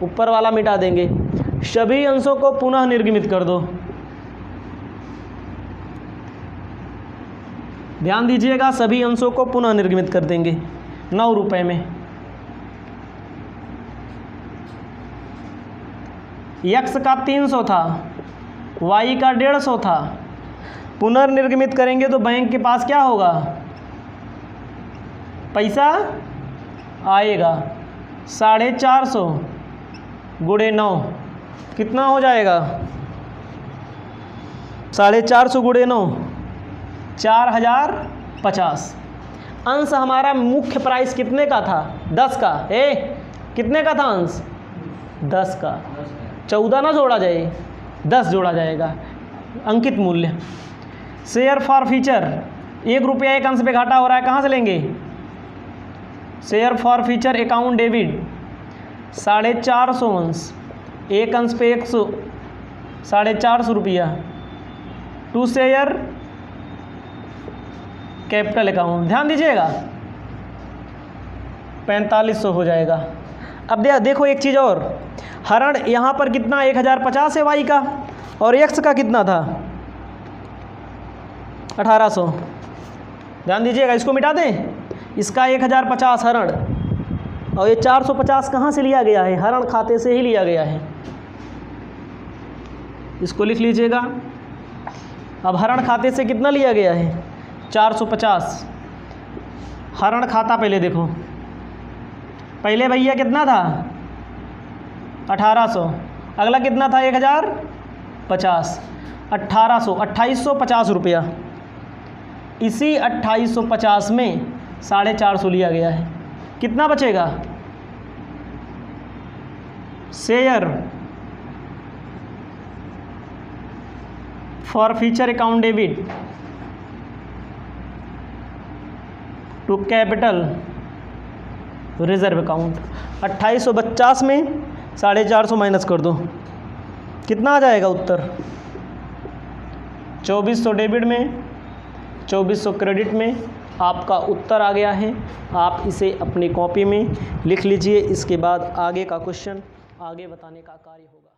ऊपर वाला मिटा देंगे। सभी अंशों को पुनः निर्गमित कर दो। ध्यान दीजिएगा, सभी अंशों को पुनः निर्गमित कर देंगे 9 रुपये में। x का 300 था, y का 150 था। पुनर्निर्गमित करेंगे तो बैंक के पास क्या होगा? पैसा आएगा 450 गुणे 9 कितना हो जाएगा? 450 गुणे 9 4050। अंश हमारा मुख्य प्राइस कितने का था? 10 का। कितने का था अंश? 10 का। 14 ना जोड़ा जाए, 10 जोड़ा जाएगा। अंकित मूल्य। शेयर फॉर फ्यूचर, 1 रुपया एक अंश पे घाटा हो रहा है, कहाँ से लेंगे? Share for future account debit 450 अंश, एक अंश पे 100, 450 रुपया। टू शेयर कैपिटल अकाउंट, ध्यान दीजिएगा 4500 हो जाएगा। अब देखो एक चीज़ और, हरण यहाँ पर कितना 1050 है वाई का, और एक्स का कितना था? 1800। ध्यान दीजिएगा, इसको मिटा दें, इसका 1050 हरण, और ये 450 कहाँ से लिया गया है? हरण खाते से ही लिया गया है। इसको लिख लीजिएगा। अब हरण खाते से कितना लिया गया है? 450। हरण खाता पहले देखो, पहले भैया कितना था? 1800। अगला कितना था? 1050। 1800, 2850 रुपया। इसी 2850 में 450 लिया गया है। कितना बचेगा? Share for future account debit to capital reserve account. 2850 में 450 माइनस कर दो, कितना आ जाएगा उत्तर? 2400 डेबिट में, 2400 क्रेडिट में आपका उत्तर आ गया है। आप इसे अपनी कॉपी में लिख लीजिए। इसके बाद आगे का क्वेश्चन आगे बताने का कार्य होगा।